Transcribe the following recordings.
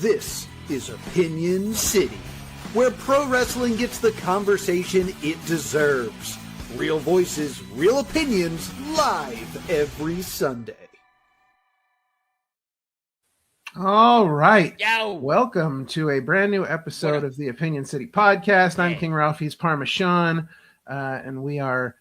This is Opinion City, where pro wrestling gets the conversation it deserves. Real voices, real opinions, live every Sunday. All right. Yo. Welcome to a brand new episode of the Opinion City podcast. I'm King Ralphie's Parmesan, and we are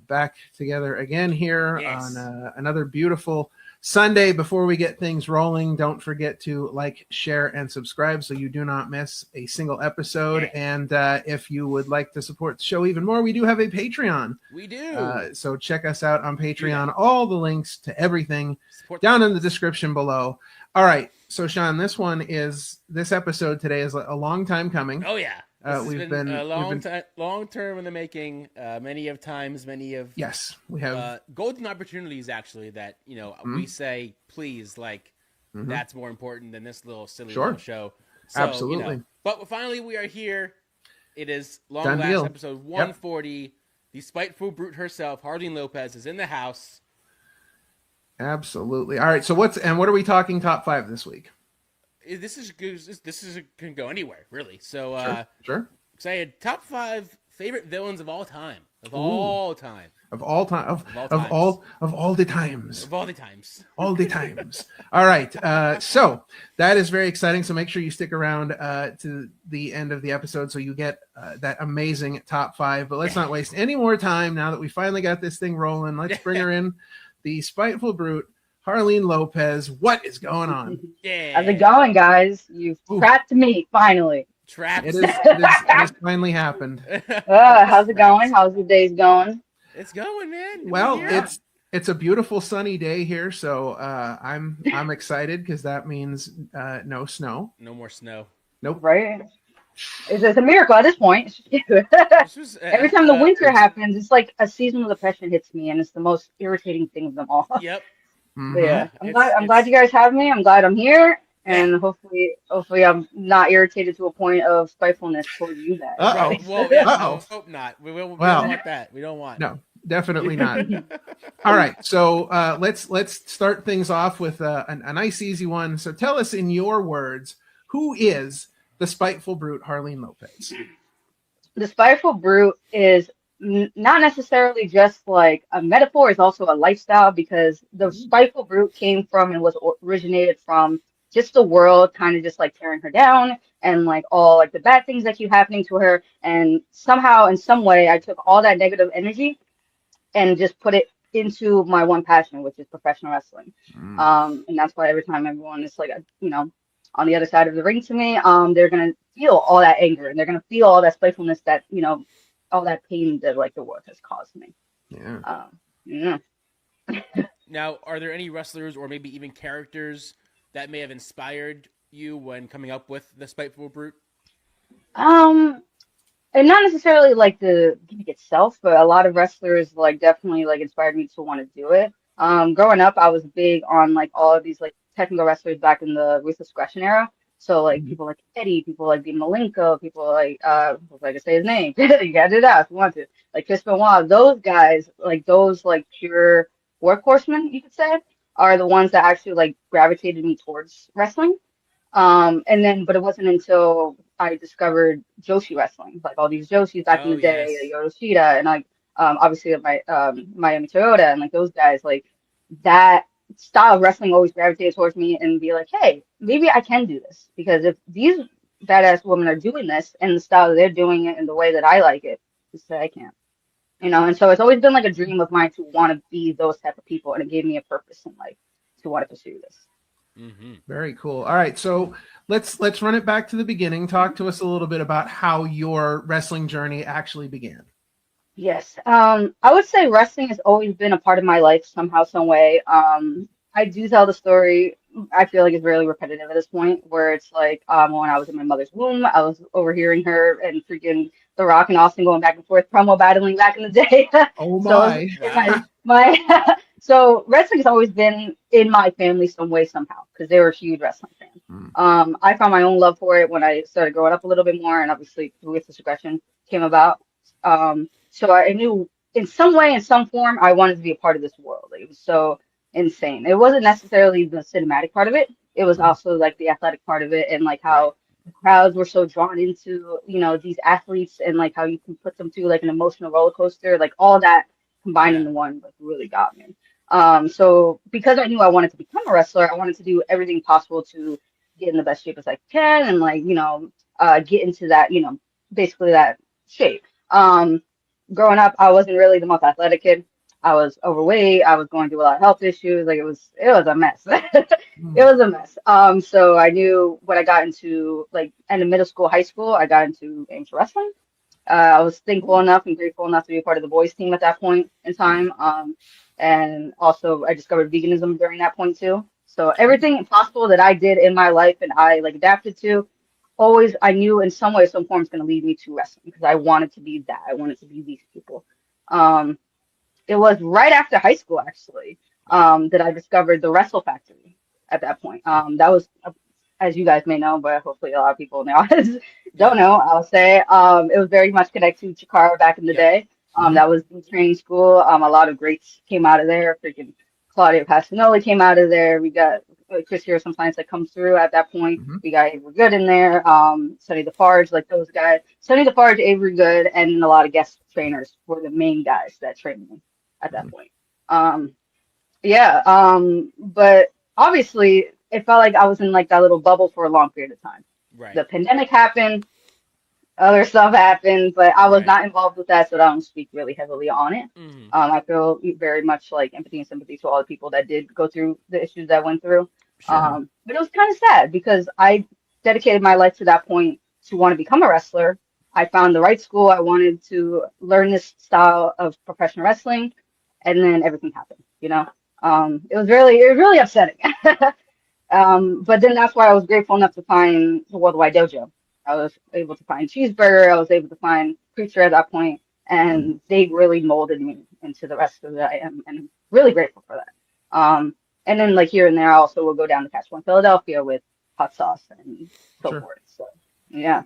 back together again here on another beautiful Sunday. Before we get things rolling, don't forget to like, share, and subscribe so you do not miss a single episode. And if you would like to support the show even more, we do have a Patreon. We do. So check us out on Patreon. All the links to everything down in the description below. All right. So, Sean, this episode today is a long time coming. Oh, yeah. We've been a long term in the making. Yes, we have golden opportunities, actually, that, we say, please, that's more important than this little silly little show. So, absolutely. But finally, we are here. It is long last episode 140. Yep. The spiteful brute herself, Harleen Lopez, is in the house. Absolutely. All right. So what are we talking top 5 this week? This can go anywhere, really. So sure. So I had top 5 favorite villains of all time. All the times. All right. So that is very exciting. So make sure you stick around to the end of the episode so you get that amazing top 5. But let's not waste any more time now that we finally got this thing rolling. Let's bring her in. The spiteful brute, Harleen Lopez. What is going on? Yeah. How's it going, guys? You've trapped me, finally. It has finally happened. How's it going? How's your days going? It's going, man. Well, it's a beautiful sunny day here, so I'm excited because that means no snow. No more snow. Nope. Right? It's a miracle at this point. Every time the winter happens, it's like a seasonal depression hits me, and it's the most irritating thing of them all. Yep. Mm-hmm. Yeah, I'm glad you guys have me. I'm glad I'm here, and hopefully I'm not irritated to a point of spitefulness towards you guys. Right? Well, hope not. We don't want that. We don't want. No, definitely not. All right, so let's start things off with a nice, easy one. So tell us in your words, who is the spiteful brute, Harleen Lopez? The spiteful brute is not necessarily just like a metaphor, it's also a lifestyle, because the spiteful brute came from and was originated from just the world kind of just like tearing her down and like all like the bad things that keep happening to her. And somehow, in some way, I took all that negative energy and just put it into my one passion, which is professional wrestling. And that's why every time everyone is like, on the other side of the ring to me, they're going to feel all that anger, and they're going to feel all that spitefulness that, all that pain that like the world has caused me. Yeah. Now, are there any wrestlers or maybe even characters that may have inspired you when coming up with the spiteful brute? And not necessarily like the gimmick itself, but a lot of wrestlers like definitely like inspired me to want to do it. Growing up, I was big on like all of these like technical wrestlers back in the Ruthless Aggression era. So like people like Eddie, people like Dean Malenko, people like I can say his name. You gotta do that if you want to. Like Chris Benoit, those guys, like those like pure workhorsemen, you could say, are the ones that actually like gravitated me towards wrestling. But it wasn't until I discovered Joshi wrestling, like all these Joshis back in the day, like Yoshida, and like obviously my Miami Toyota, and like those guys, like that style of wrestling always gravitated towards me, and be like, hey, maybe I can do this, because if these badass women are doing this and the style that they're doing it and the way that I like it, just say I can't, and so it's always been like a dream of mine to want to be those type of people, and it gave me a purpose in life to want to pursue this. Mm-hmm. Very cool. All right, so let's run it back to the beginning. Talk to us a little bit about how your wrestling journey actually began. Yes. I would say wrestling has always been a part of my life somehow, some way. I do tell the story, I feel like it's really repetitive at this point, where it's like when I was in my mother's womb, I was overhearing her and freaking The Rock and Austin going back and forth, promo battling back in the day. Oh my. So wrestling has always been in my family some way, somehow, because they were huge wrestling fans. I found my own love for it when I started growing up a little bit more, and obviously Ruthless Aggression came about. So I knew in some way, in some form, I wanted to be a part of this world. It was so insane. It wasn't necessarily the cinematic part of it, it was also like the athletic part of it, and like how the crowds were so drawn into, these athletes, and like how you can put them through like an emotional roller coaster, like all that combined into one, like really got me. So because I knew I wanted to become a wrestler, I wanted to do everything possible to get in the best shape as I can, and like, get into that, basically that shape. Growing up, I wasn't really the most athletic kid. I was overweight. I was going through a lot of health issues. Like it was a mess. It was a mess. So I knew when I got into like end of middle school, high school, I got into amateur wrestling. I was thankful enough and grateful enough to be a part of the boys team at that point in time. And also I discovered veganism during that point too. So everything possible that I did in my life and I like adapted to, always I knew in some way, some form, it's going to lead me to wrestling because I wanted to be that. I wanted to be these people. It was right after high school actually that I discovered the Wrestle Factory at that point. That was, as you guys may know, but hopefully a lot of people now don't know, I'll say. It was very much connected to Chikara back in the day. That was the training school. A lot of greats came out of there. Freaking Claudio Castagnoli came out of there. We got Chris here sometimes that comes through at that point. We got Avery Good in there. Sonny DeFarge, like those guys. Sonny DeFarge, Avery Good, and a lot of guest trainers were the main guys that trained me at that point. But obviously it felt like I was in like that little bubble for a long period of time. Right. The pandemic happened, other stuff happened, but I was not involved with that, so I don't speak really heavily on it. I feel very much like empathy and sympathy to all the people that did go through the issues that went through. But it was kind of sad because I dedicated my life to that point to want to become a wrestler. I found the right school. I wanted to learn this style of professional wrestling, and then everything happened. It was really upsetting. But then that's why I was grateful enough to find the Worldwide Dojo. I was able to find Cheeseburger. I was able to find Preacher at that point, and they really molded me into the wrestler that I am, and I'm really grateful for that. And then like here and there, I also will go down to Catch One Philadelphia with Hot Sauce and so forth. So yeah.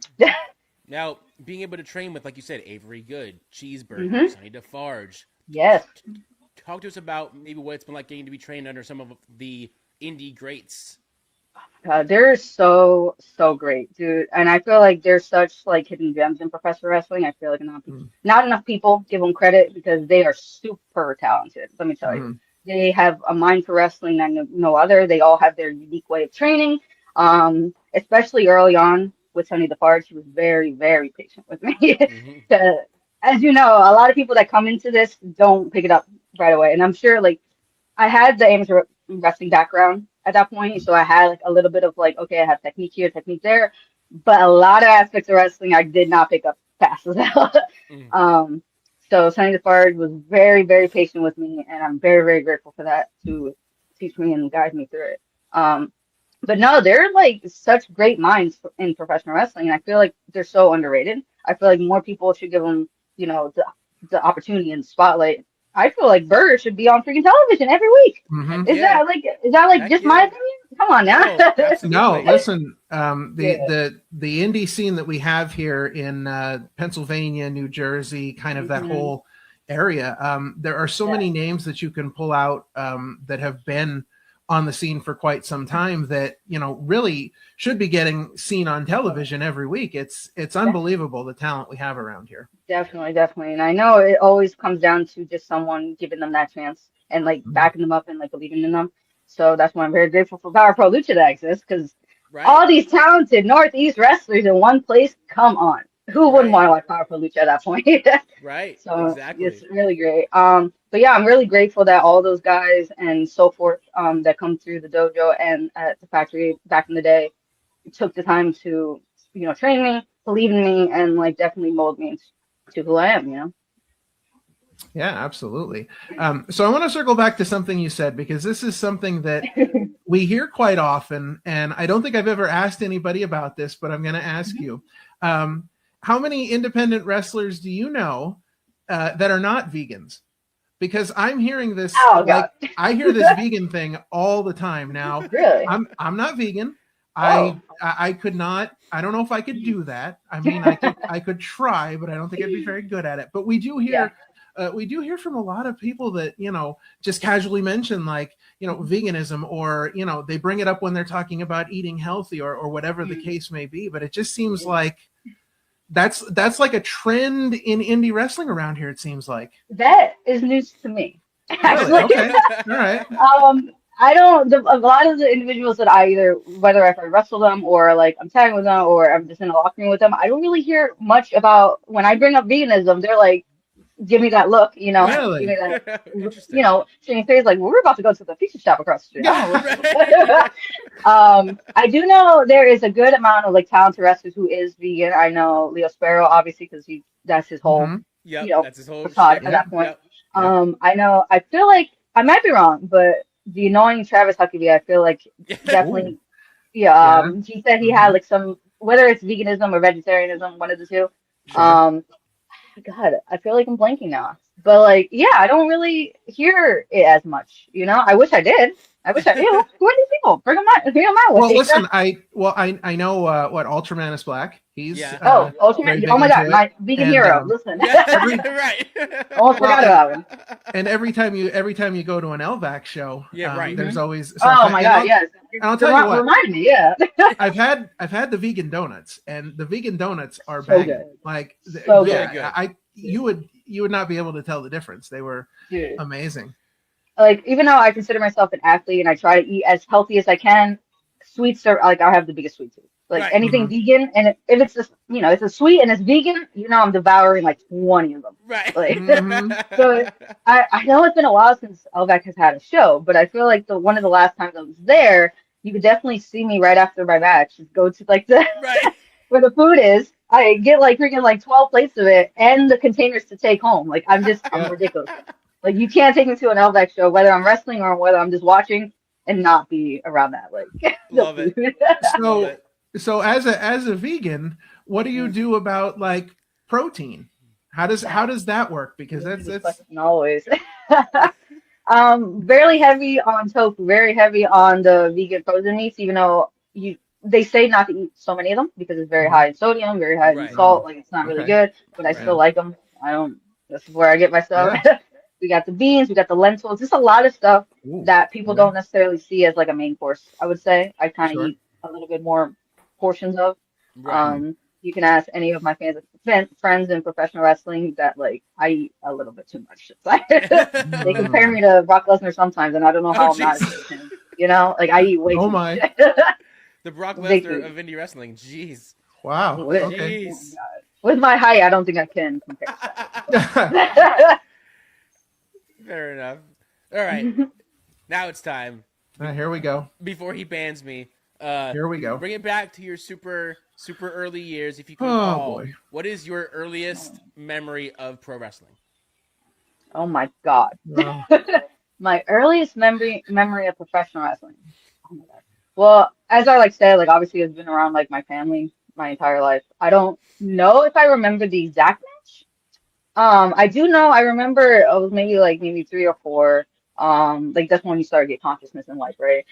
Now, being able to train with, like you said, Avery Good, Cheeseburger, Sonny DeFarge. Yes. Talk to us about maybe what it's been like getting to be trained under some of the indie greats. They're so great, dude, and I feel like they're such like hidden gems in professional wrestling. I feel like not enough people give them credit because they are super talented. Let me tell you, they have a mind for wrestling that no other. They all have their unique way of training. Especially early on with Sonny DeFarge, she was very, very patient with me. As you know, a lot of people that come into this don't pick it up right away, and I'm sure like I had the amateur wrestling background at that point, so I had like a little bit of like, okay, I have technique here, technique there, but a lot of aspects of wrestling I did not pick up fast as hell. So Sonny DeFarge was very, very patient with me, and I'm very, very grateful for that to teach me and guide me through it. But no, they're like such great minds in professional wrestling, and I feel like they're so underrated. I feel like more people should give them, the opportunity and spotlight. I feel like Burger should be on freaking television every week. Is that like just my opinion? Come on now. No, listen. The indie scene that we have here in Pennsylvania, New Jersey, kind of that whole area. There are so many names that you can pull out that have been on the scene for quite some time that really should be getting seen on television every week. It's unbelievable the talent we have around here. Definitely. And I know it always comes down to just someone giving them that chance and like backing them up and like believing in them. So that's why I'm very grateful for Power Pro Lucha that exists, because all these talented Northeast wrestlers in one place, come on. Who wouldn't want to watch Power Pro Lucha at that point? So exactly. It's really great. But yeah, I'm really grateful that all those guys and so forth that come through the dojo and at the factory back in the day took the time to, train me, believe in me, and like definitely mold me to who I am, Yeah, absolutely. So I want to circle back to something you said, because this is something that we hear quite often, and I don't think I've ever asked anybody about this, but I'm going to ask you. How many independent wrestlers do you know that are not vegans? Because I'm hearing this, I hear this vegan thing all the time now. Really? I'm not vegan. I could not. I don't know if I could do that. I mean, I could try, but I don't think I'd be very good at it. But we do hear we do hear from a lot of people that, just casually mention like, veganism, or, they bring it up when they're talking about eating healthy or whatever the case may be. But it just seems like that's like a trend in indie wrestling around here. It seems like that is news to me. Really? Okay. All right. I don't. A lot of the individuals that I either, whether if I wrestle them or like I'm tagging with them or I'm just in a locker room with them, I don't really hear much about when I bring up veganism. They're like, give me that look, Really? give me that, shaking face like, well, we're about to go to the pizza shop across the street. I do know there is a good amount of like talented wrestlers who is vegan. I know Leo Sparrow, obviously, because that's his whole, that's his whole facade at that point. I feel like I might be wrong, but the annoying Travis Huckabee, I feel like definitely, he said he had like some, whether it's veganism or vegetarianism, one of the two. Sure. God, I feel like I'm blanking now. But like, I don't really hear it as much. I wish I did. Who are these people? Bring them my way. Well, listen, I know what Ultraman is Black. He's Ultraman. Oh my God, my vegan hero. Listen, right. Almost forgot about him. And every time you go to an LVAC show, there's always. Oh my God, yes. I'll tell you what. Remind me, I've had the vegan donuts, and the vegan donuts are so banging. good. Like, So good. You would not be able to tell the difference. They were amazing. Like, even though I consider myself an athlete and I try to eat as healthy as I can, sweets are like I have the biggest sweet tooth. Like anything vegan, and if it's just it's a sweet and it's vegan, I'm devouring like 20 of them. Right. Like, so I know it's been a while since LVAC has had a show, but I feel like one of the last times I was there, you could definitely see me right after my match just go to like the where the food is. I get like freaking like 12 plates of it and the containers to take home. Like I'm ridiculous. Like you can't take me to an LVAC show, whether I'm wrestling or whether I'm just watching, and not be around that. Like love it. So as a vegan, what do you do about like protein? How does that work? Because that's always. Barely heavy on tofu, very heavy on the vegan frozen meats, even though they say not to eat so many of them because it's very high in sodium, very high in salt. Like it's not really good, but I still like them. This is where I get myself. Yeah. We got the beans, we got the lentils, just a lot of stuff that people don't necessarily see as like a main course. I would say I kind of eat a little bit more portions of. You can ask any of my friends in professional wrestling that like I eat a little bit too much. They compare me to Brock Lesnar sometimes, and I don't know how I'm not him. Like I eat way too much. The Brock Lesnar of indie wrestling. Jeez. Wow. Okay. With my height, I don't think I can compare to that. Fair enough. All right. Now it's time. Here we go. Before he bans me. Here we go. Bring it back to your super early years, if you can recall. Boy. What is your earliest memory of pro wrestling? Oh my God. My earliest memory of professional wrestling. Oh my God. Well, as I said, obviously it's been around my family my entire life. I don't know if I remember the exact match. I do know I remember it was maybe 3 or 4. That's when you started to get consciousness in life, right?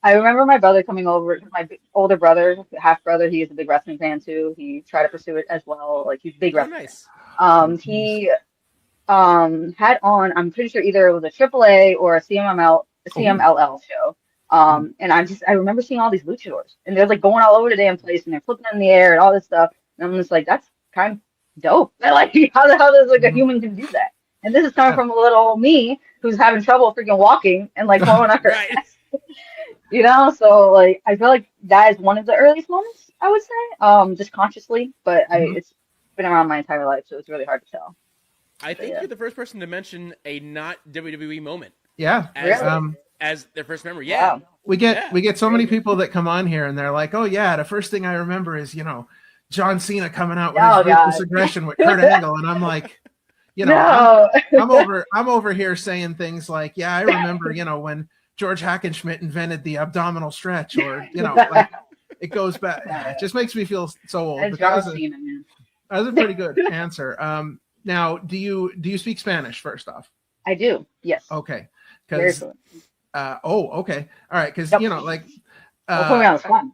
I remember my brother coming over, my older brother, half brother. He is a big wrestling fan too. He tried to pursue it as well. He's a big wrestling. Nice. He had on, I'm pretty sure either it was a AAA or a CMLL show. And I remember seeing all these luchadors, and they're going all over the damn place, and they're flipping in the air and all this stuff. And I'm just that's kind of dope. How the hell does a human can do that? And this is coming from a little old me who's having trouble freaking walking and falling on her ass. So I feel like that is one of the earliest moments, I would say, just consciously, but it's been around my entire life, so it's really hard to tell. I think you're the first person to mention a not WWE moment. Yeah. As their first memory. Yeah. Wow. We get so many people that come on here and they're like, oh yeah, the first thing I remember is, John Cena coming out with his ruthless aggression with Kurt Angle. And I'm like, I'm over here saying things like, yeah, I remember, when George Hackenschmidt invented the abdominal stretch, or, it goes back. It just makes me feel so old. But that was a pretty good answer. Now, do you speak Spanish first off? I do. Yes. Okay. Because okay. All right. Because put me on the spot.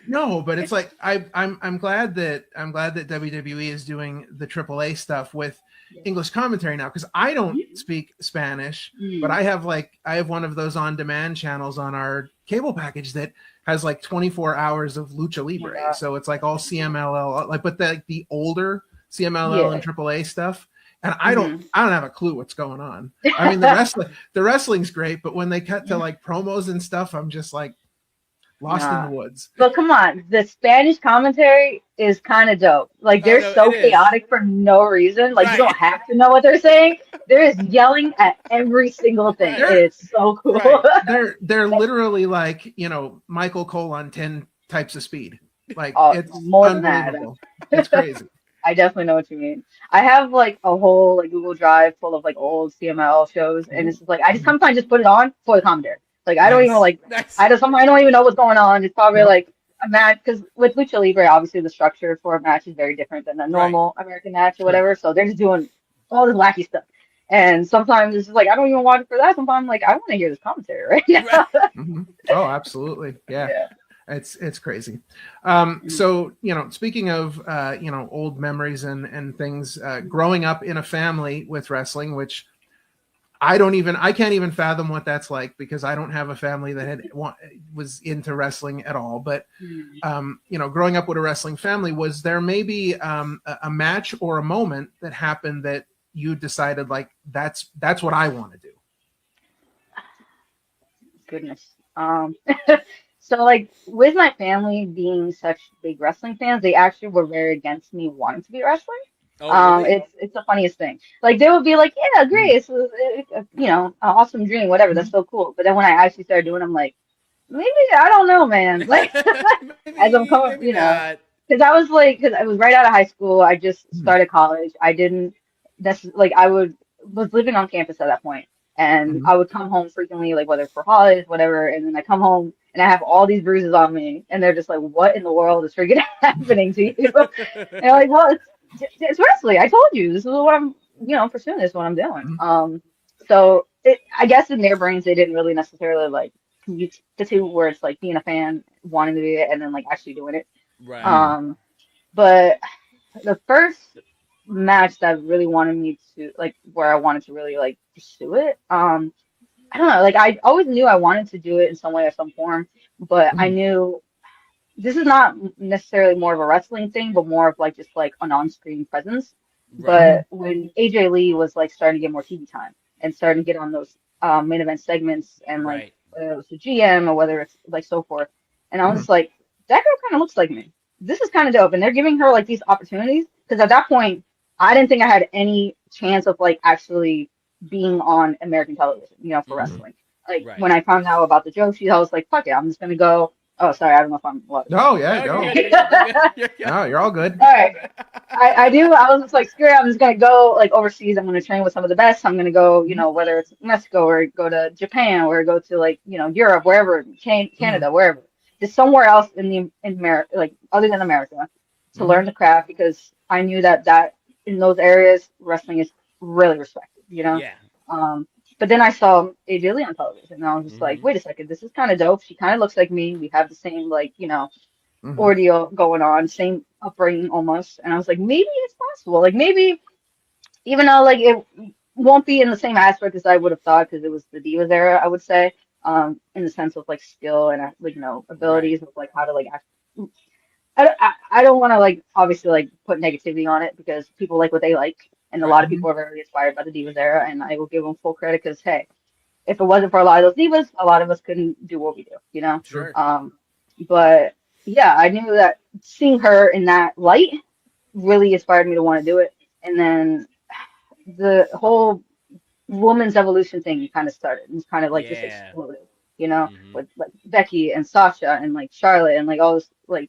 No, but it's I'm glad that WWE is doing the AAA stuff with English commentary now because I don't speak Spanish, but I have one of those on-demand channels on our cable package that has like 24 hours of Lucha Libre. So it's like all CMLL, like, but the older CMLL and AAA stuff. And I don't have a clue what's going on. I mean, the wrestling's great, but when they cut to like promos and stuff, I'm just like lost in the woods. But come on, the Spanish commentary is kind of dope. Like they're so chaotic for no reason. Like you don't have to know what they're saying. They're just yelling at every single thing. It's so cool. They're literally like, Michael Cole on 10 types of speed. Like it's more than that. It's crazy. I definitely know what you mean. I have like a whole like Google Drive full of like old CML shows, and it's just like I just sometimes just put it on for the commentary. Like I don't even I don't even know what's going on. It's probably like a match because with Lucha Libre, obviously the structure for a match is very different than a normal American match or whatever. So they're just doing all this wacky stuff, and sometimes it's just like I don't even watch it for that. Sometimes I'm like I want to hear this commentary right now. Oh, absolutely, yeah. It's crazy. So, speaking of, old memories and things, growing up in a family with wrestling, which I can't even fathom what that's like because I don't have a family that was into wrestling at all. But, growing up with a wrestling family, was there maybe a match or a moment that happened that you decided like, that's what I want to do? Goodness. So, like, with my family being such big wrestling fans, they actually were very against me wanting to be wrestling. Oh, really? It's the funniest thing. Like, they would be like, yeah, great. It's an awesome dream, whatever. That's so cool. But then when I actually started doing it, I'm like, maybe, I don't know, man. Like, as I'm coming, because I was right out of high school. I just started college. I was living on campus at that point. And I would come home frequently, like whether for holidays, whatever, and then I come home and I have all these bruises on me, and they're just like, "What in the world is freaking happening to you?" And I'm like, "Well, it's wrestling. I told you this is what I'm, pursuing. This is what I'm doing." So I guess in their brains, they didn't really necessarily like commute the two, where it's like being a fan, wanting to do it, and then like actually doing it. Right. But the first match that really wanted me to like where I wanted to really like pursue it. I don't know, like I always knew I wanted to do it in some way or some form, but I knew this is not necessarily more of a wrestling thing, but more of like just like an on-screen presence. But when AJ Lee was like starting to get more TV time and starting to get on those main event segments and like whether it was the GM or whether it's like so forth, and I was just like, that girl kind of looks like me. This is kind of dope, and they're giving her like these opportunities because at that point I didn't think I had any chance of like actually being on American television, for wrestling. Like when I found out about the Joshis, I was like, fuck it, I'm just gonna go. Oh, sorry, I don't know if I'm. No, yeah, go. No, you're all good. All right, I do. I was just like, screw it, I'm just gonna go like overseas. I'm gonna train with some of the best. I'm gonna go, whether it's Mexico or go to Japan or go to like Europe, wherever, Canada, wherever, just somewhere else in America, like other than America, to learn the craft because I knew that in those areas, wrestling is really respected, Yeah. But then I saw AJ Lee on television, and I was just like, wait a second, this is kind of dope. She kind of looks like me. We have the same, like, ordeal going on, same upbringing almost. And I was like, maybe it's possible. Like, maybe, even though, like, it won't be in the same aspect as I would have thought, because it was the Divas era, I would say, in the sense of, like, skill and, like, abilities with, like, how to, like, act. I don't want to like obviously like put negativity on it because people like what they like, and a lot of people are very inspired by the Divas era, and I will give them full credit because hey, if it wasn't for a lot of those divas, a lot of us couldn't do what we do, Sure. But yeah, I knew that seeing her in that light really inspired me to want to do it, and then the whole woman's evolution thing kind of started. It's kind of like just exploded, with like Becky and Sasha and like Charlotte and like all this like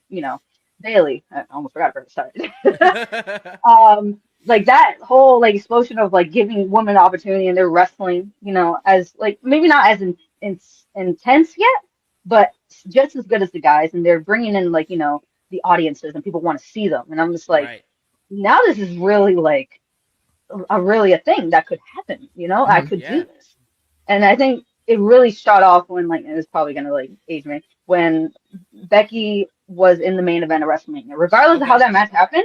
Bailey. I almost forgot her. Sorry. Like that whole like explosion of like giving women opportunity and they're wrestling, as like maybe not as intense yet, but just as good as the guys, and they're bringing in like the audiences and people want to see them, and I'm just like, now this is really like a thing that could happen, I could do this, and I think it really shot off when like it's probably gonna like age me when Becky was in the main event of WrestleMania. Regardless of how that match happened,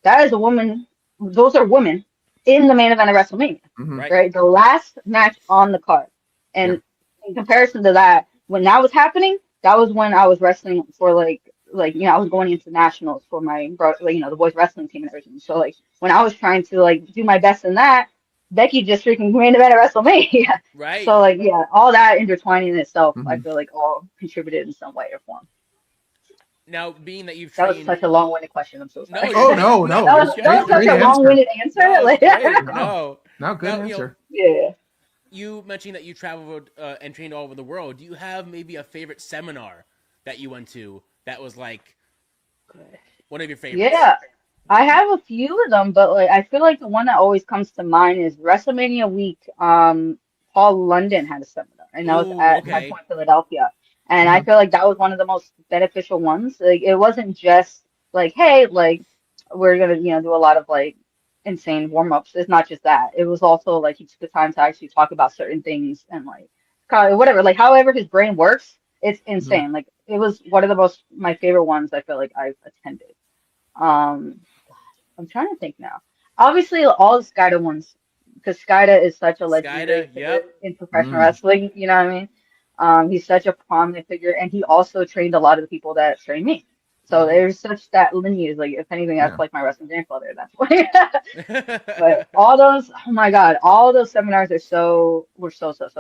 that is a woman. Those are women in the main event of WrestleMania, right? The last match on the card. And in comparison to that, when that was happening, that was when I was wrestling for like I was going into nationals for my the boys wrestling team and everything. So like when I was trying to like do my best in that, Becky just freaking main event of WrestleMania. Right. So like all that intertwining in itself, I feel like all contributed in some way or form. Now, being that you've trained... That was such a long-winded question. I'm so sorry. No. That was such a long-winded answer. No, good answer. You mentioned that you traveled and trained all over the world. Do you have maybe a favorite seminar that you went to that was like one of your favorites? Yeah, I have a few of them, but like I feel like the one that always comes to mind is WrestleMania week. Paul London had a seminar, and that was at High Point, Philadelphia. And I feel like that was one of the most beneficial ones. Like it wasn't just like, hey, like we're gonna, do a lot of like insane warm-ups. It's not just that. It was also like he took the time to actually talk about certain things and like whatever, like however his brain works, it's insane. Like it was one of my favorite ones I feel like I've attended. I'm trying to think now. Obviously all the Skida ones, because Skida is such a legendary figure in professional wrestling, you know what I mean? He's such a prominent figure, and he also trained a lot of the people that trained me. So there's such that lineage. Like, if anything, that's like my wrestling grandfather. That's why. But all those, oh my God, all those seminars were so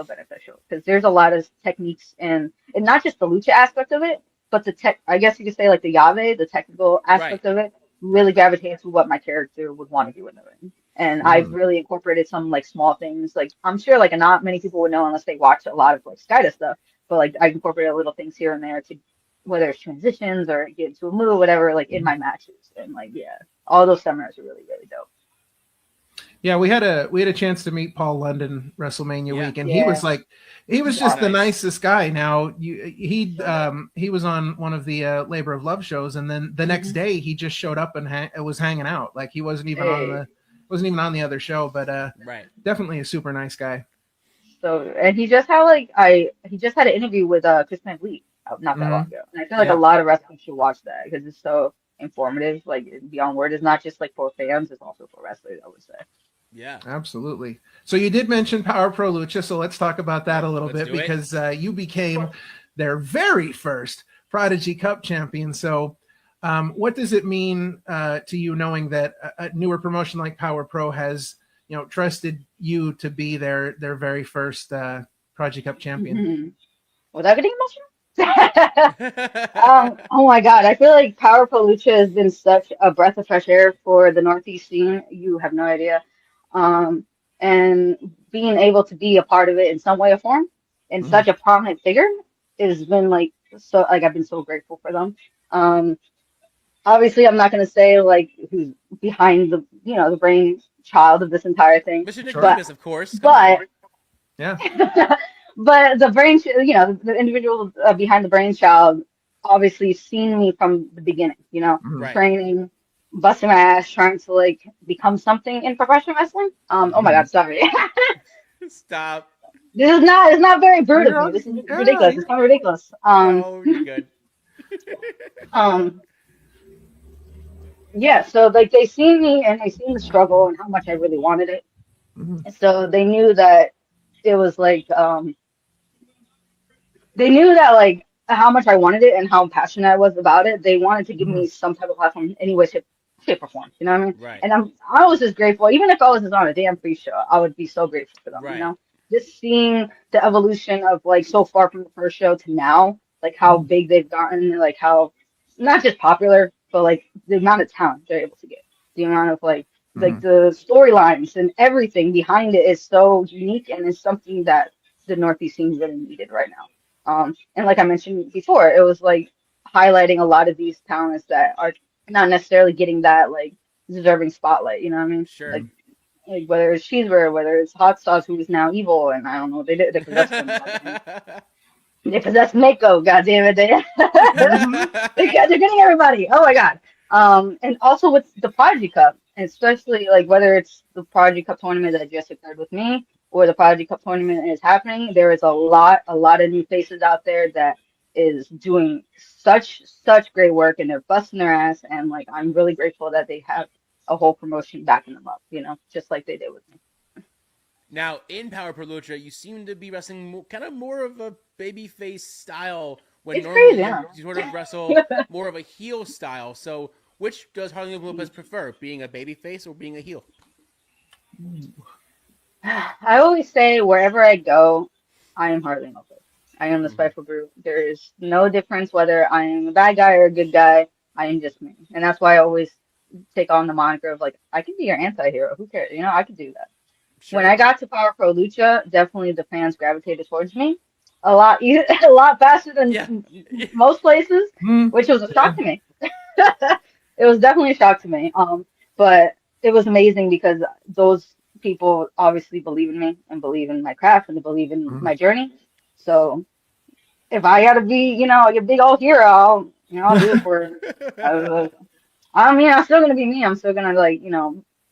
beneficial because there's a lot of techniques and not just the lucha aspect of it, but I guess you could say like the llave, the technical aspect of it, really gravitated to what my character would want to do in the ring. And I've really incorporated some like small things. Like I'm sure like not many people would know unless they watch a lot of like Skida stuff. But like I incorporated little things here and there to whether it's transitions or get into a move, whatever, like in my matches. And like all those seminars are really, really dope. Yeah, we had a chance to meet Paul London WrestleMania week, and he was just the nicest guy. Now he was on one of the Labor of Love shows, and then the next day he just showed up and was hanging out. Like he wasn't even on the other show, but definitely a super nice guy. So, and he just had an interview with Chris Van Vliet not that long ago, and I feel like a lot of wrestlers should watch that because it's so informative. Like beyond word, it's not just like for fans; it's also for wrestlers, I would say. Yeah, absolutely. So you did mention Power Pro Lucha, so let's talk about that a little bit because you became their very first Prodigy Cup champion. So what does it mean to you knowing that a newer promotion like Power Pro has, trusted you to be their very first Prodigy Cup champion? Without getting emotional? Oh my God, I feel like Power Pro Lucha has been such a breath of fresh air for the Northeast scene. You have no idea. And being able to be a part of it in some way or form and such a prominent figure has been like so like I've been so grateful for them. Obviously I'm not gonna say like who's behind the the brainchild of this entire thing. Mr. Nicodemus, of course. But yeah. But the the individual behind the brainchild obviously seen me from the beginning, training, busting my ass, trying to like become something in professional wrestling. Oh my God, sorry. Stop. It's not very brutal of me. This is ridiculous. It's kind of ridiculous. Oh, you're good. Yeah, so like they seen me and they seen the struggle and how much I really wanted it. And so they knew that it was like they knew that like how much I wanted it and how passionate I was about it. They wanted to give me some type of platform anyway, shape or form. You know what I mean? Right. And I was just grateful. Even if I was just on a damn free show, I would be so grateful for them. Right. Just seeing the evolution of like so far from the first show to now, like how big they've gotten, like how not just popular, but like the amount of talent they're able to get, the amount of like the storylines and everything behind it is so unique and is something that the Northeast scene really needed right now. And like I mentioned before, it was like highlighting a lot of these talents that are not necessarily getting that like deserving spotlight. You know what I mean? Sure. Like whether it's Cheeseburger, whether it's Hot Sauce, who is now evil, and I don't know, they possessed him. They possessed Mako, goddammit. They're getting everybody. Oh my God. And also with the Prodigy Cup, and especially like whether it's the Prodigy Cup tournament that just occurred with me or the Prodigy Cup tournament is happening, there is a lot of new faces out there that is doing such great work and they're busting their ass. And like I'm really grateful that they have a whole promotion backing them up, just like they did with me. Now, in Power Pro Lucha, you seem to be wrestling kind of more of a babyface style when It's normally crazy, huh? you sort of wrestle more of a heel style. So, which does Harleen Lopez prefer, being a babyface or being a heel? I always say wherever I go, I am Harleen Lopez. I am the Spiteful Brute. There is no difference whether I am a bad guy or a good guy. I am just me. And that's why I always take on the moniker of like, I can be your anti-hero. Who cares? I could do that. Sure. When I got to Power Pro Lucha, definitely the fans gravitated towards me a lot, a lot faster than most places, which was a shock to me. It was definitely a shock to me. But it was amazing because those people obviously believe in me and believe in my craft and they believe in my journey. So if I gotta be, a big old hero, I'll do it for. I'm still gonna be me. I'm still gonna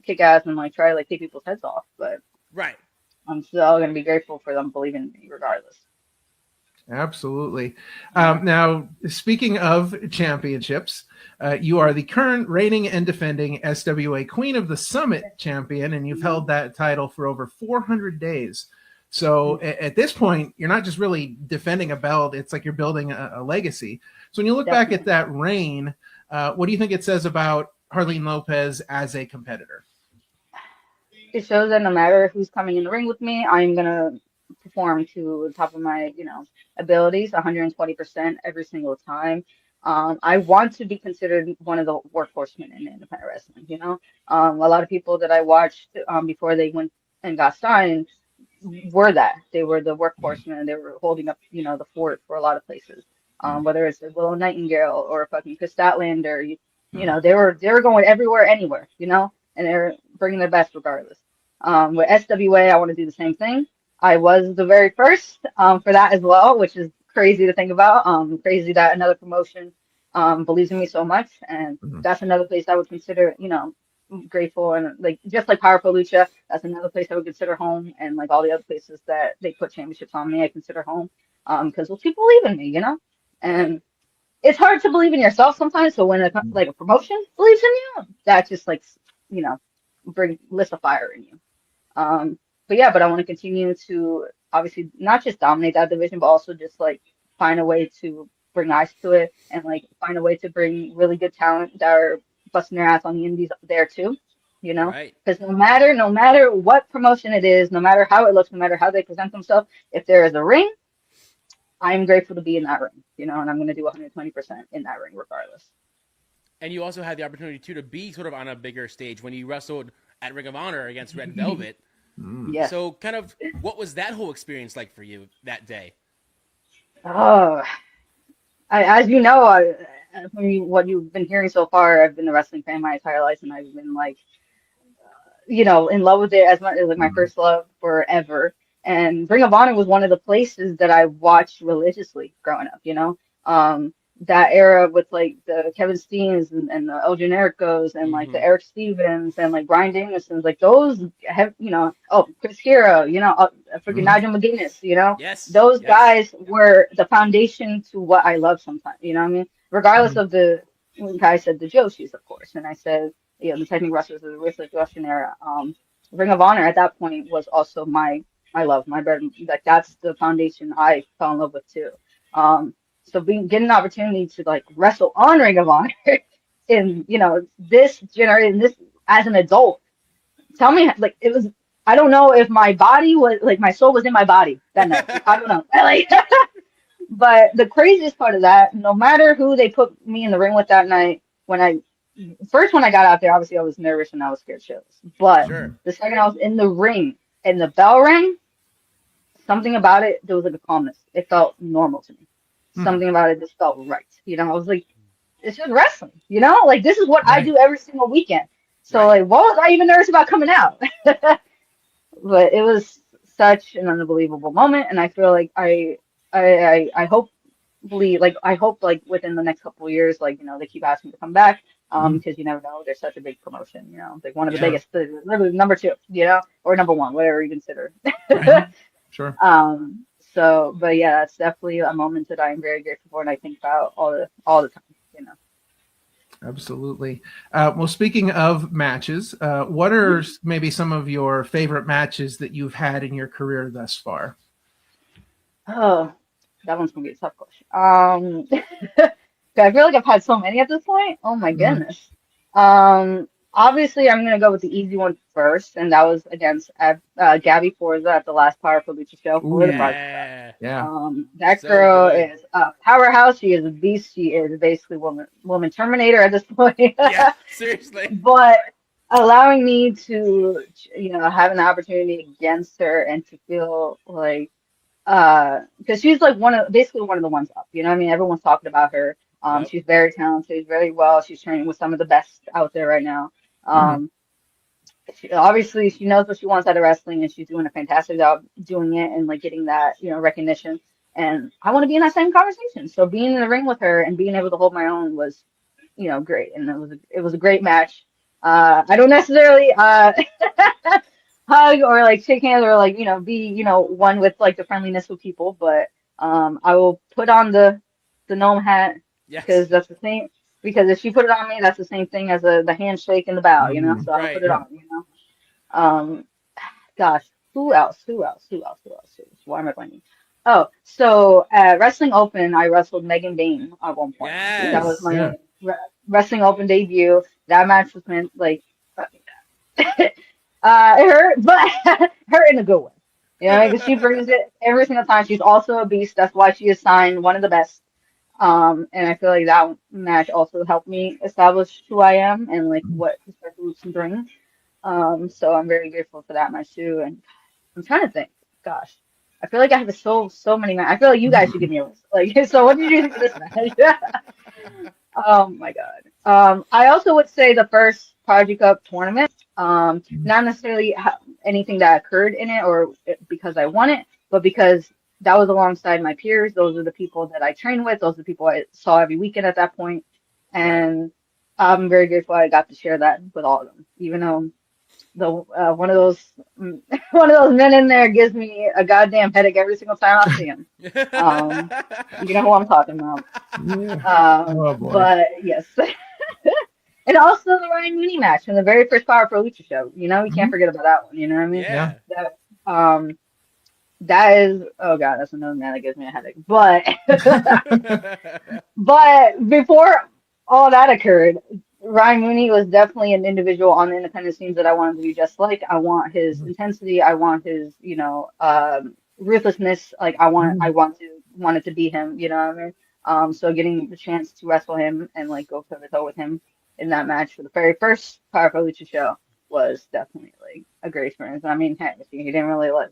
kick ass and try to take people's heads off. But right, I'm still gonna be grateful for them believing in me regardless. Absolutely. Now, speaking of championships, you are the current reigning and defending SWA Queen of the Summit champion, and you've held that title for over 400 days. So at this point, you're not just really defending a belt, it's like you're building a legacy. So when you look back at that reign, what do you think it says about Harleen Lopez as a competitor? It shows that no matter who's coming in the ring with me, I'm going to perform to the top of my, abilities, 120% every single time. I want to be considered one of the workhorsemen in independent wrestling, A lot of people that I watched before they went and got signed were that. They were the workhorsemen and they were holding up, the fort for a lot of places. Whether it's Willow Nightingale or fucking Chris Statlander, they were going everywhere, anywhere, and they're bringing their best regardless. With SWA, I want to do the same thing. I was the very first for that as well, which is crazy to think about. Crazy that another promotion believes in me so much, and that's another place I would consider, grateful. And just like Power Pro Lucha, that's another place I would consider home, and all the other places that they put championships on me, I consider home because those people believe in me, And it's hard to believe in yourself sometimes. So when a promotion believes in you, that just lifts a fire in you. But I want to continue to obviously not just dominate that division, but also just find a way to bring eyes to it and find a way to bring really good talent that are busting their ass on the indies there too, because no matter what promotion it is, no matter how it looks, no matter how they present themselves, if there is a ring, I'm grateful to be in that ring, and I'm going to do 120% in that ring regardless. And you also had the opportunity too to be sort of on a bigger stage when you wrestled at Ring of Honor against Red Velvet. Yes. So kind of what was that whole experience like for you that day? Oh, as you know, what you've been hearing so far, I've been a wrestling fan my entire life, and I've been in love with it as much as my first love forever. And Ring of Honor was one of the places that I watched religiously growing up, that era with the Kevin Steens and the El Genericos and the Eric Stevens and Brian Danielsons, those have, Chris Hero, freaking Nigel McGuinness, Yes. Those guys were the foundation to what I love sometimes, what I mean? Regardless of I said the Joshis, of course, and I said, the technical wrestlers of the Ruthless Russian era. Ring of Honor at that point was also my love, my bread. That's the foundation I fell in love with too. So getting an opportunity to wrestle on Ring of Honor in this generation, this as an adult, tell me it was. I don't know if my body was my soul was in my body that night. I don't know. But the craziest part of that, no matter who they put me in the ring with that night, when I got out there, obviously I was nervous and I was scared shitless. But the second I was in the ring and the bell rang, something about it, there was a calmness. It felt normal to me. Something about it just felt right. I was it's just wrestling, this is what I do every single weekend. So what was I even nervous about coming out? But it was such an unbelievable moment, and I feel I hope within the next couple of years, they keep asking me to come back, because you never know, they're such a big promotion, one of the biggest, literally number 2, or number 1, whatever you consider. Sure. So, but yeah, that's definitely a moment that I am very grateful for, and I think about all the time, Absolutely. Well, speaking of matches, what are maybe some of your favorite matches that you've had in your career thus far? Oh, that one's gonna be a tough question. 'Cause I feel like I've had so many at this point. Oh my Mhm. goodness. Obviously I'm gonna go with the easy one first, and that was against Gabby Forza at the last Power Pro Lucha show for the Ooh, Project. yeah. That So girl good. is a powerhouse. She is a beast. She is basically woman Terminator at this point. Yeah, seriously. But allowing me to, have an opportunity against her and to feel like, because she's like basically one of the ones up. You know what I mean? Everyone's talking about her. Yep. She's very talented, she's very well. She's training with some of the best out there right now. Mhm. Obviously she knows what she wants out of wrestling, and she's doing a fantastic job doing it and like getting that recognition, and I want to be in that same conversation. So being in the ring with her and being able to hold my own was great, and it was a great match. I don't necessarily hug or like shake hands or like be one with like the friendliness with people, but I will put on the gnome hat, Yes. because that's the same. Because if she put it on me, that's the same thing as the handshake and the bow, Mhm. So I will put Right. it Yep. on. Um, Gosh, who else? Who else? Who else? Who else? Who else? Why am I blanking? Oh, so at Wrestling Open, I wrestled Megan Bain at one point. That Ooh, was Yes. yeah. my Wrestling Open debut. That match was meant like it hurt, but hurt in a good way. Because she brings it every single time. She's also a beast. That's why she is signed one of the best. And I feel like that match also helped me establish who I am and like what Special Hoops can bring. So I'm very grateful for that match too. And I'm trying to think. Gosh, I feel like I have so many. I feel like you guys should give me a list. Like, so what did you do for this match? Oh my God. I also would say the first Prodigy Cup tournament. Not necessarily anything that occurred in it or because I won it, but because that was alongside my peers. Those are the people that I trained with. Those are the people I saw every weekend at that point, Right. and I'm very grateful I got to share that with all of them. Even though the one of those one of those men in there gives me a goddamn headache every single time I see him. Um, you know who I'm talking about. Yeah. Oh boy. But yes. And also the Ryan Mooney match from the very first Power Pro Lucha show. We can't Mhm. forget about that one. You know what I mean? Yeah. Yeah. That that is, oh God, that's another man that gives me a headache. But but before all that occurred, Ryan Mooney was definitely an individual on the independent scenes that I wanted to be just like. I want his Mhm. intensity. I want his, ruthlessness. Like I Mhm. want it to be him. You know what I mean? So getting the chance to wrestle him and like go toe to toe with him in that match for the very first Power Pro Lucha show was definitely like a great experience. I mean, heck, he didn't really like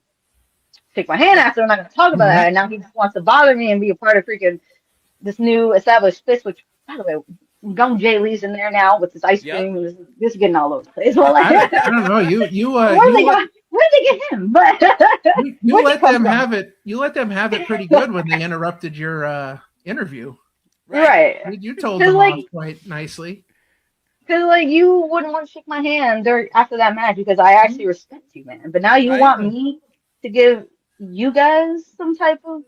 shake my hand after. I'm not going to talk about that. And now he just wants to bother me and be a part of freaking this new established fist, which, by the way, Gum Jay Lee's in there now with his ice Yep. cream. This is getting all over the place. Well, like, I don't know. where they got? Where did they get him? But You where'd he let come them from? have it. You let them have it pretty good when they interrupted your interview. Right. Right. You told Because them off like, quite nicely. you wouldn't want to shake my hand after that match because I actually respect you, man. But now you Right. want me to give you guys some type of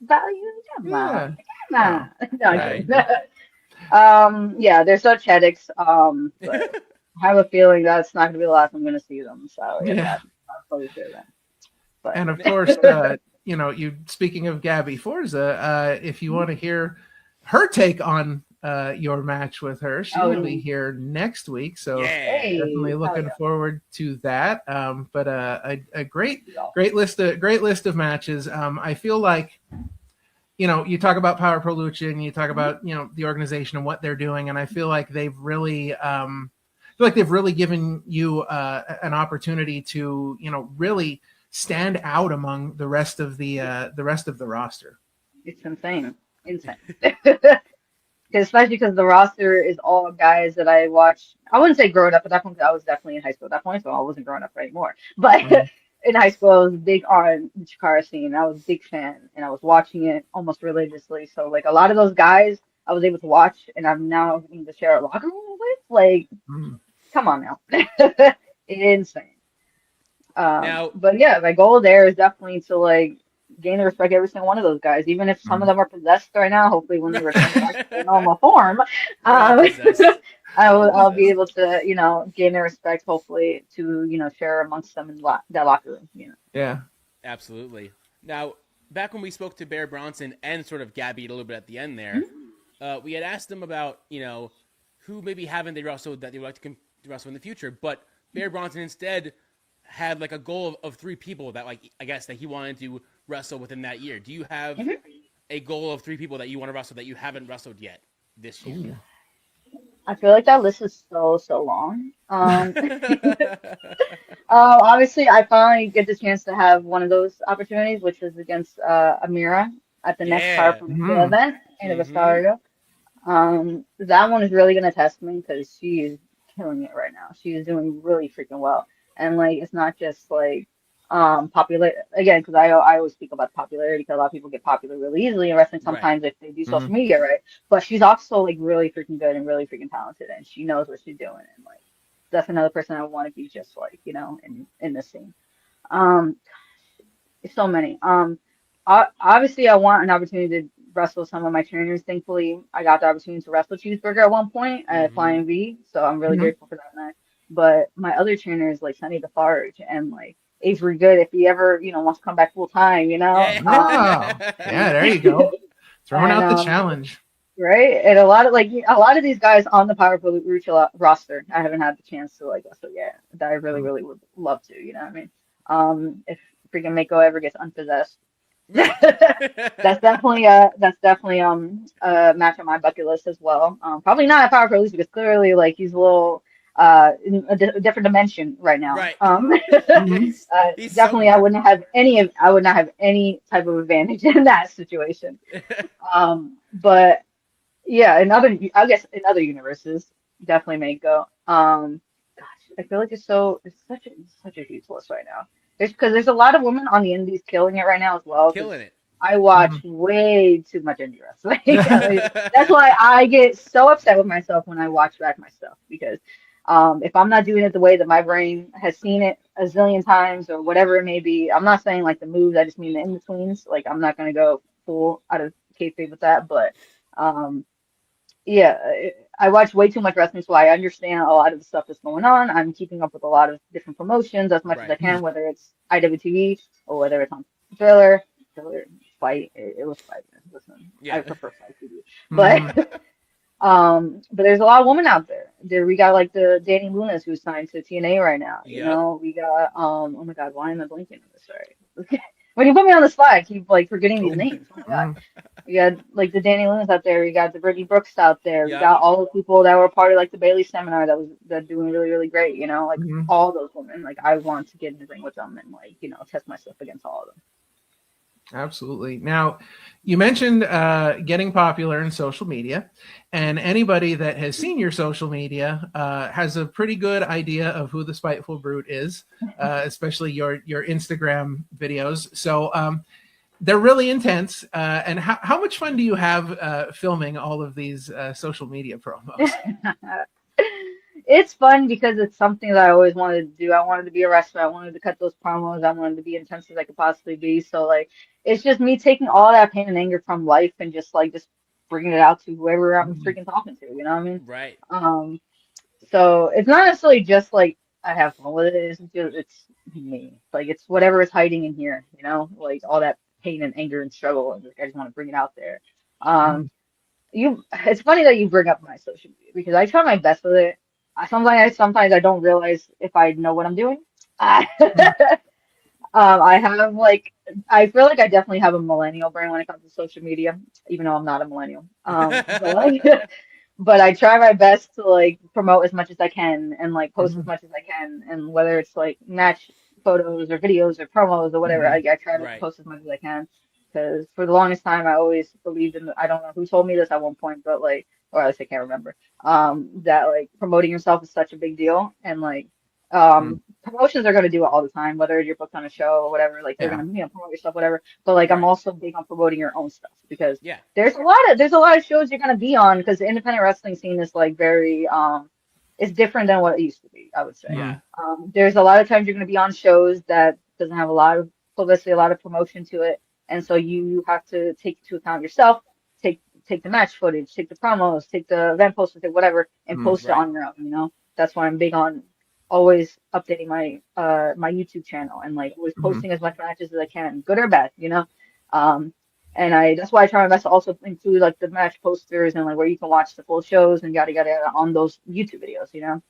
value? Come on, Yeah. come on. No, I'm Right. kidding. Yeah, they're such headaches. But I have a feeling that's not gonna be the last I'm gonna see them. So yeah, Yeah. that's totally sure then. But And of course, you speaking of Gabby Forza, if you want to hear her take on your match with her, she will be here next week. So Yeah. definitely hey, hell looking yeah. forward to that. But a great Yeah. great list of matches. I feel like you talk about Power Pro Lucha and you talk about the organization and what they're doing, and I feel like they've really given you an opportunity to really stand out among the rest of the roster. It's insane. Especially because the roster is all guys that I watched. I wouldn't say growing up at that point, 'cause I was definitely in high school at that point, so I wasn't growing up anymore. But Mhm. in high school, I was big on the Chikara scene. I was a big fan, and I was watching it almost religiously. So like a lot of those guys, I was able to watch, and I'm now getting to share a locker room with. Like, Mhm. come on now, insane. Now, But yeah, my goal there is definitely to like gain the respect of every single one of those guys, even if some of them are possessed right now. Hopefully, when they return back to their normal form, Not possessed. I'll Not be possessed. able to, gain their respect. Hopefully, to share amongst them in that locker room. Yeah. Absolutely. Now, back when we spoke to Bear Bronson and sort of Gabby a little bit at the end there, we had asked them about, who maybe haven't they wrestled that they would like to wrestle in the future. But Bear Bronson instead had like a goal of 3 people that, like, I guess that he wanted to wrestle within that year. Do you have a goal of 3 people that you want to wrestle that you haven't wrestled yet this year? Ooh. I feel like that list is so long. Obviously, I finally get the chance to have one of those opportunities, which is against Amira at the next Power Yeah. Pro Lucha event in Mm-hmm. Rosario. That one is really gonna test me because she is killing it right now. She is doing really freaking well, and like it's not just like popular again because I always speak about popularity because a lot of people get popular really easily in wrestling Right. sometimes if they do social media right. But she's also like really freaking good and really freaking talented, and she knows what she's doing, and like that's another person I want to be just like in the scene. Um, so many. Obviously, I want an opportunity to wrestle some of my trainers. Thankfully, I got the opportunity to wrestle Cheeseburger at one point at Mm-hmm. Flying V, so I'm really grateful for that night. But my other trainers like Sunny DeFarge and like Avery Good, if he ever wants to come back full time, Yeah. Wow. Yeah, there you go. Throwing and out the challenge. right, and a lot of these guys on the Power Pro Lucha roster, I haven't had the chance to like wrestle yet. That I really really would love to. You know what I mean? If freaking Mako ever gets unpossessed. Right. That's definitely a match on my bucket list as well. Probably not a Power Pro Lucha because clearly like he's a little in a different dimension right now. Right. He's Definitely somewhere. I would not have any type of advantage in that situation. But yeah, I guess in other universes, definitely Mako. Gosh, I feel like it's such a huge list right now. There's a lot of women on the indies killing it right now as well. Because Killing it. I watch way too much indie wrestling. I mean, that's why I get so upset with myself when I watch back my stuff because if I'm not doing it the way that my brain has seen it a zillion times or whatever it may be, I'm not saying like the moves. I just mean the in betweens. Like I'm not gonna go full out of kayfabe with that, but. Um, yeah, I watch way too much wrestling, so I understand a lot of the stuff that's going on. I'm keeping up with a lot of different promotions as much as I Right. can, whether it's IWTV or whether it's on Thriller, Fight. It was Fight. Listen, I Yeah. prefer Fight TV, but but there's a lot of women out there. We got like the Danny Lunas who's signed to TNA right now. Yep. We got oh my God, why am I blinking on this? Sorry. When you put me on the spot, I keep like forgetting these names. Oh my God. We got like the Danny Lunas out there. We got the Brittany Brooks out there. We Yep. got all the people that were part of like the Bailey seminar that doing really really great. Like Mhm. all those women. Like I want to get in the ring with them and like test myself against all of them. Absolutely. Now, you mentioned getting popular in social media, and anybody that has seen your social media has a pretty good idea of who the Spiteful Brute is, especially your Instagram videos. So they're really intense. And how much fun do you have filming all of these social media promos? It's fun because it's something that I always wanted to do. I wanted to be a wrestler. I wanted to cut those promos. I wanted to be intense as I could possibly be. So like, it's just me taking all that pain and anger from life and just bringing it out to whoever I'm freaking talking to. You know what I mean? Right. So it's not necessarily just like I have fun with it. It's me. Like it's whatever is hiding in here. Like all that pain and anger and struggle, and like, I just want to bring it out there. It's funny that you bring up my social media because I try my best with it. Sometimes I don't realize if I know what I'm doing. I have I feel like I definitely have a millennial brain when it comes to social media, even though I'm not a millennial. But I try my best to like promote as much as I can and like post as much as I can, and whether it's like match photos or videos or promos or whatever, I try to Right. post as much as I can. Because for the longest time, I always believed in. I don't know who told me this at one point, but like, or at least I can't remember. That like promoting yourself is such a big deal, and like, promotions are going to do it all the time, whether you're booked on a show or whatever. Like they're Yeah. going to promote yourself, whatever. But like, I'm Right. also big on promoting your own stuff because Yeah. there's a lot of shows you're going to be on because the independent wrestling scene is like very it's different than what it used to be. I would say. Yeah. There's a lot of times you're going to be on shows that doesn't have a lot of publicity, a lot of promotion to it. And so you have to take into account yourself, take the match footage, take the promos, take the event posters, take whatever, and post it on your own, you know? That's why I'm big on always updating my my YouTube channel and like always posting as much matches as I can, good or bad, you know? Um and that's why I try my best to also include like the match posters and like where you can watch the full shows and yada yada yada on those YouTube videos, you know?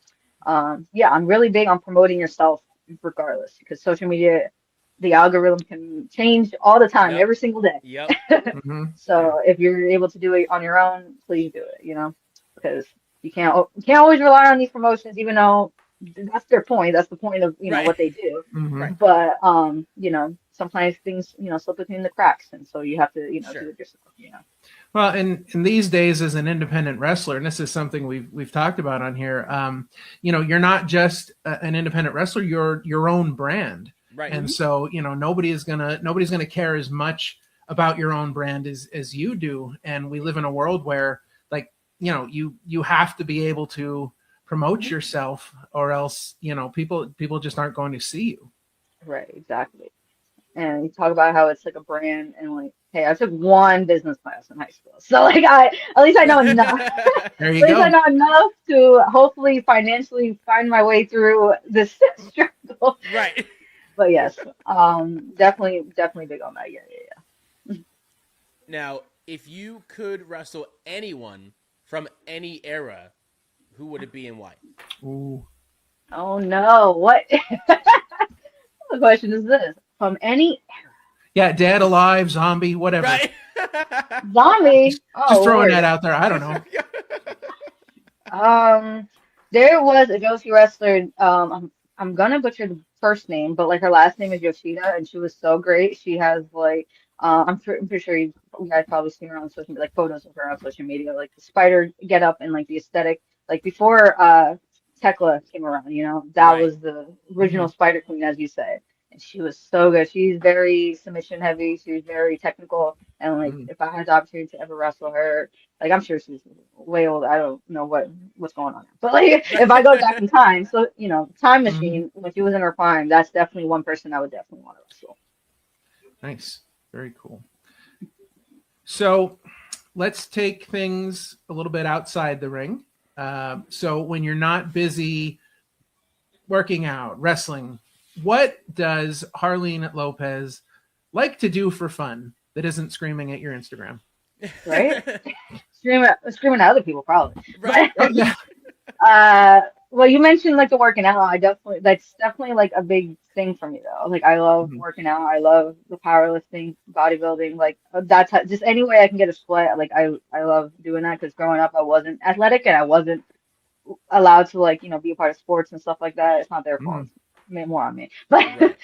Yeah, I'm really big on promoting yourself regardless because social media, the algorithm can change all the time, every single day. Yep. So if you're able to do it on your own, please do it, you know, because you can't always rely on these promotions, even though that's their point. That's the point of, you know, what they do. But you know, sometimes things, you know, slip between the cracks, and so you have to, you know, do it yourself, you know. Well, in these days as an independent wrestler, and this is something we've talked about on here, you know, you're not just an independent wrestler, you're your own brand. Right. And so, you know, nobody's gonna care as much about your own brand as you do. And we live in a world where, like, you know, you have to be able to promote yourself, or else, you know, people just aren't going to see you. Right, exactly. And you talk about how it's like a brand, and like, hey, I took one business class in high school, so like at least I know enough. There you at least go. I know enough to hopefully financially find my way through this struggle. Right. But yes, definitely big on that. Yeah. Now, if you could wrestle anyone from any era, who would it be and why? Ooh. Oh no, what the question is this? From any era? Yeah, dead, alive, zombie, whatever. Right. Zombie? Just throwing that out there. I don't know. There was a Joshi wrestler. I'm gonna butcher the first name, but like her last name is Yoshida, and she was so great. She has like, I'm pretty sure you guys probably seen her on social media, like photos of her on social media, like the spider get up and like the aesthetic, like before Tekla came around, you know, that was the original Spider Queen, as you said. And she was so good. She's very submission heavy. She's very technical. And like, if I had the opportunity to ever wrestle her, like I'm sure she's way old. I don't know what's going on. But like, if I go back in time, so you know, time machine when she was in her prime, that's definitely one person I would definitely want to wrestle. Nice, very cool. So let's take things a little bit outside the ring. So when you're not busy working out, wrestling, what does Harleen Lopez like to do for fun that isn't screaming at your Instagram? Right? screaming at other people, probably. Right. Well, you mentioned like the working out. That's definitely like a big thing for me though. Like I love working out. I love the powerlifting, bodybuilding. Like that's just any way I can get a sweat. Like I love doing that because growing up I wasn't athletic and I wasn't allowed to like, you know, be a part of sports and stuff like that. It's not their fault. More on me. But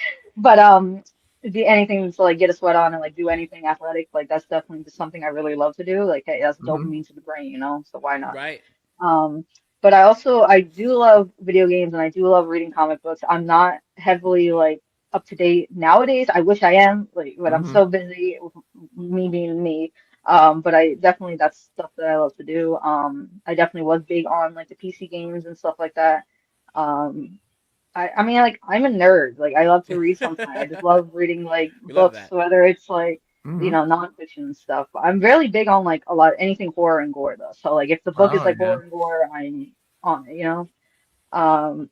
do anything to like get a sweat on and like do anything athletic, like that's definitely just something I really love to do. Like, hey, that's dopamine to the brain, you know, so why not? Right. But I do love video games and I do love reading comic books. I'm not heavily like up to date nowadays. I wish I am, like, but I'm so busy with me being me. But I definitely, that's stuff that I love to do. I definitely was big on like the PC games and stuff like that. I mean, like, I'm a nerd. Like, I love to read sometimes. I just love reading, like, books, whether it's, like, you know, nonfiction and stuff. I'm really big on, like, anything horror and gore, though. So, like, if the book is, like, horror and gore, I'm on it, you know?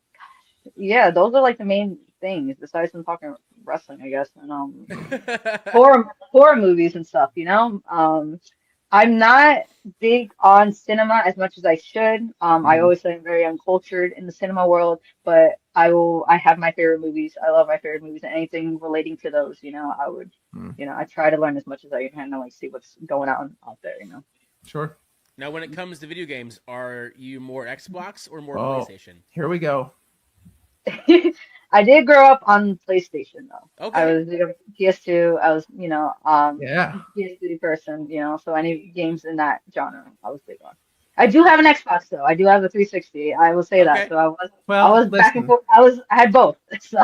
Yeah, those are, like, the main things, besides from talking wrestling, I guess, and, horror movies and stuff, you know? I'm not big on cinema as much as I should. I always say I'm very uncultured in the cinema world, but I have my favorite movies. I love my favorite movies, and anything relating to those, you know, I would, you know, I try to learn as much as I can and like see what's going on out there, you know. Sure. Now, when it comes to video games, are you more Xbox or more PlayStation? Here we go. I did grow up on PlayStation though. Okay. I was PS2. I was, you know, Yeah. PS3 person, you know, so any games in that genre, I was big on. I do have an Xbox though. I do have a 360. I will say that. So I was back and forth. I had both. So.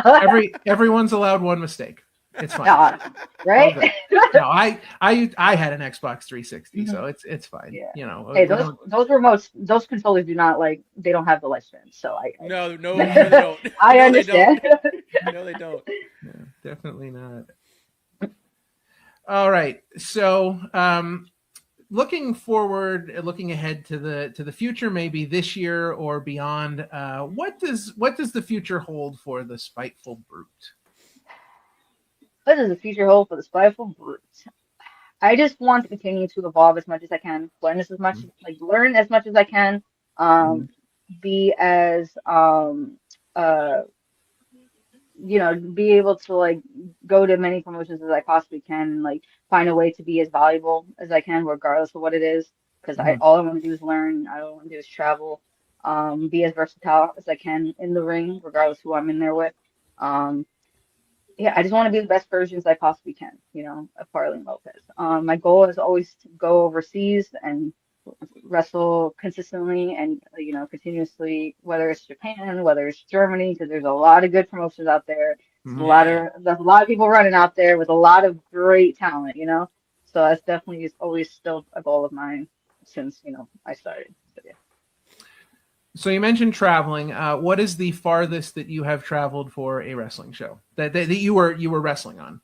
Everyone's allowed one mistake. It's fine. Right? No, I had an Xbox 360, so it's fine. Yeah. You know. Hey, those remotes, those controllers do not they don't have the lifespan. So No, they don't. I understand. No, they don't. No, definitely not. All right. So, looking forward, looking ahead to the future, maybe this year or beyond, what does the future hold for the Spiteful Brute? What does the future hold for the Spiteful Brute? I just want to continue to evolve as much as I can, learn as much as I can, Mhm. um, be as uh be able to like go to many promotions as I possibly can, like find a way to be as valuable as I can, regardless of what it is. Because Mhm. all I want to do is learn. I don't want to do is travel. Be as versatile as I can in the ring, regardless who I'm in there with. Um, yeah, I just want to be the best versions I possibly can, of Harleen Lopez. My goal is always to go overseas and wrestle consistently and, continuously, whether it's Japan, whether it's Germany, because there's a lot of good promotions out there. Mhm. There's a lot of people running out there with a lot of great talent. So that's definitely is always still a goal of mine since, I started. So yeah. So you mentioned traveling. What is the farthest that you have traveled for a wrestling show that you were wrestling on?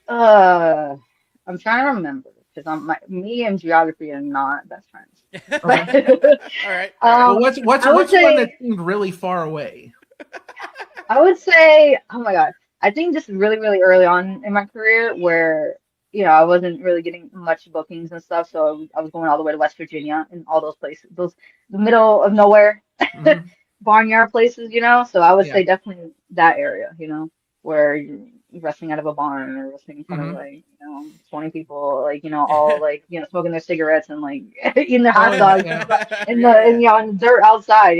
I'm trying to remember because me and geography are not best friends. Okay. All right. Well, Um, what's I would one that say seemed really far away? oh my God, I think just really, really early on in my career where, I wasn't really getting much bookings and stuff. So I was going all the way to West Virginia and all those places, the middle of nowhere Mhm. barnyard places. So I would Yeah. say definitely that area, where you're wrestling out of a barn or wrestling in front of Mhm. like, 20 people, like, all like, smoking their cigarettes and like eating their Oh hot yeah, dogs yeah. in the dirt outside.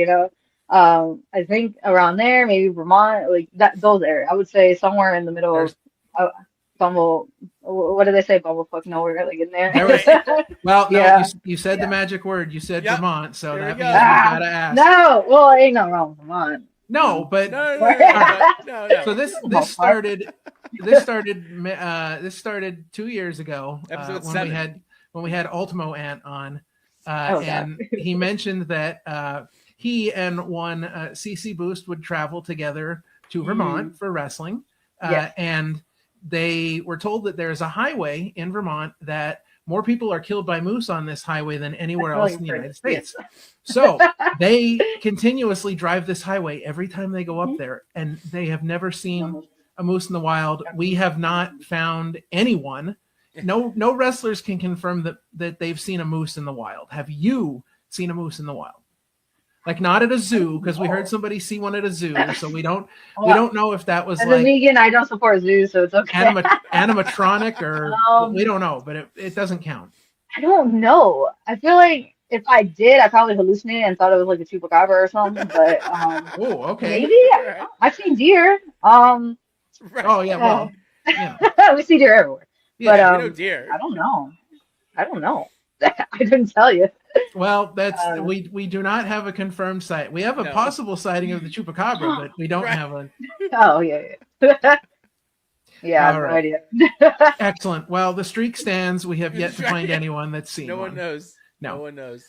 I think around there, maybe Vermont, like those areas. I would say somewhere in the middle of There's Bumble. What do they say? Bumblefuck nowhere, like in there. there was well, no, Yeah, you said the yeah. magic word. You said Yep. Vermont, so There we that go. means we've got Ah, to ask. no. Well, ain't nothing wrong with Vermont. No, but No, no, all no, no, right. no, no. So no. this started this started 2 years ago Episode when we 7. had Ultimo Ant on, Oh God. and he mentioned that he and one CC Boost would travel together to Mm, Vermont for wrestling, yes, and they were told that there's a highway in Vermont that more people are killed by moose on this highway than I anywhere feel like else in I've the heard United this. Yes. States. So they continuously drive this highway every time they go up Mhm. there, and they have never seen No, a moose in the wild. We have not no. found anyone. No wrestlers can confirm that they've seen a moose in the wild. Have you seen a moose in the wild? Like not at a I zoo, don't because we heard know. somebody see one at a zoo, so we don't Well, know if that was as a like vegan, I don't support zoos, so it's okay. animatronic or we Um, don't know, but it doesn't count. I don't know. I feel like if I did, I probably hallucinated and thought it was like a chupacabra or something. But Oh, okay. maybe I don't Right. know. I've seen deer. Right. Oh yeah, Uh, well, yeah, we see deer everywhere. But yeah. Yeah, we know deer. I don't know. I don't know. I couldn't tell you. Well, that's Uh, we do not have a confirmed site. We have a No. possible sighting of the chupacabra, but we don't Right. have a. oh yeah, yeah. Yeah, I have All no right, idea. excellent. Well, the streak stands. We have yet to Right. find anyone that's seen No one one. knows. No No. one knows.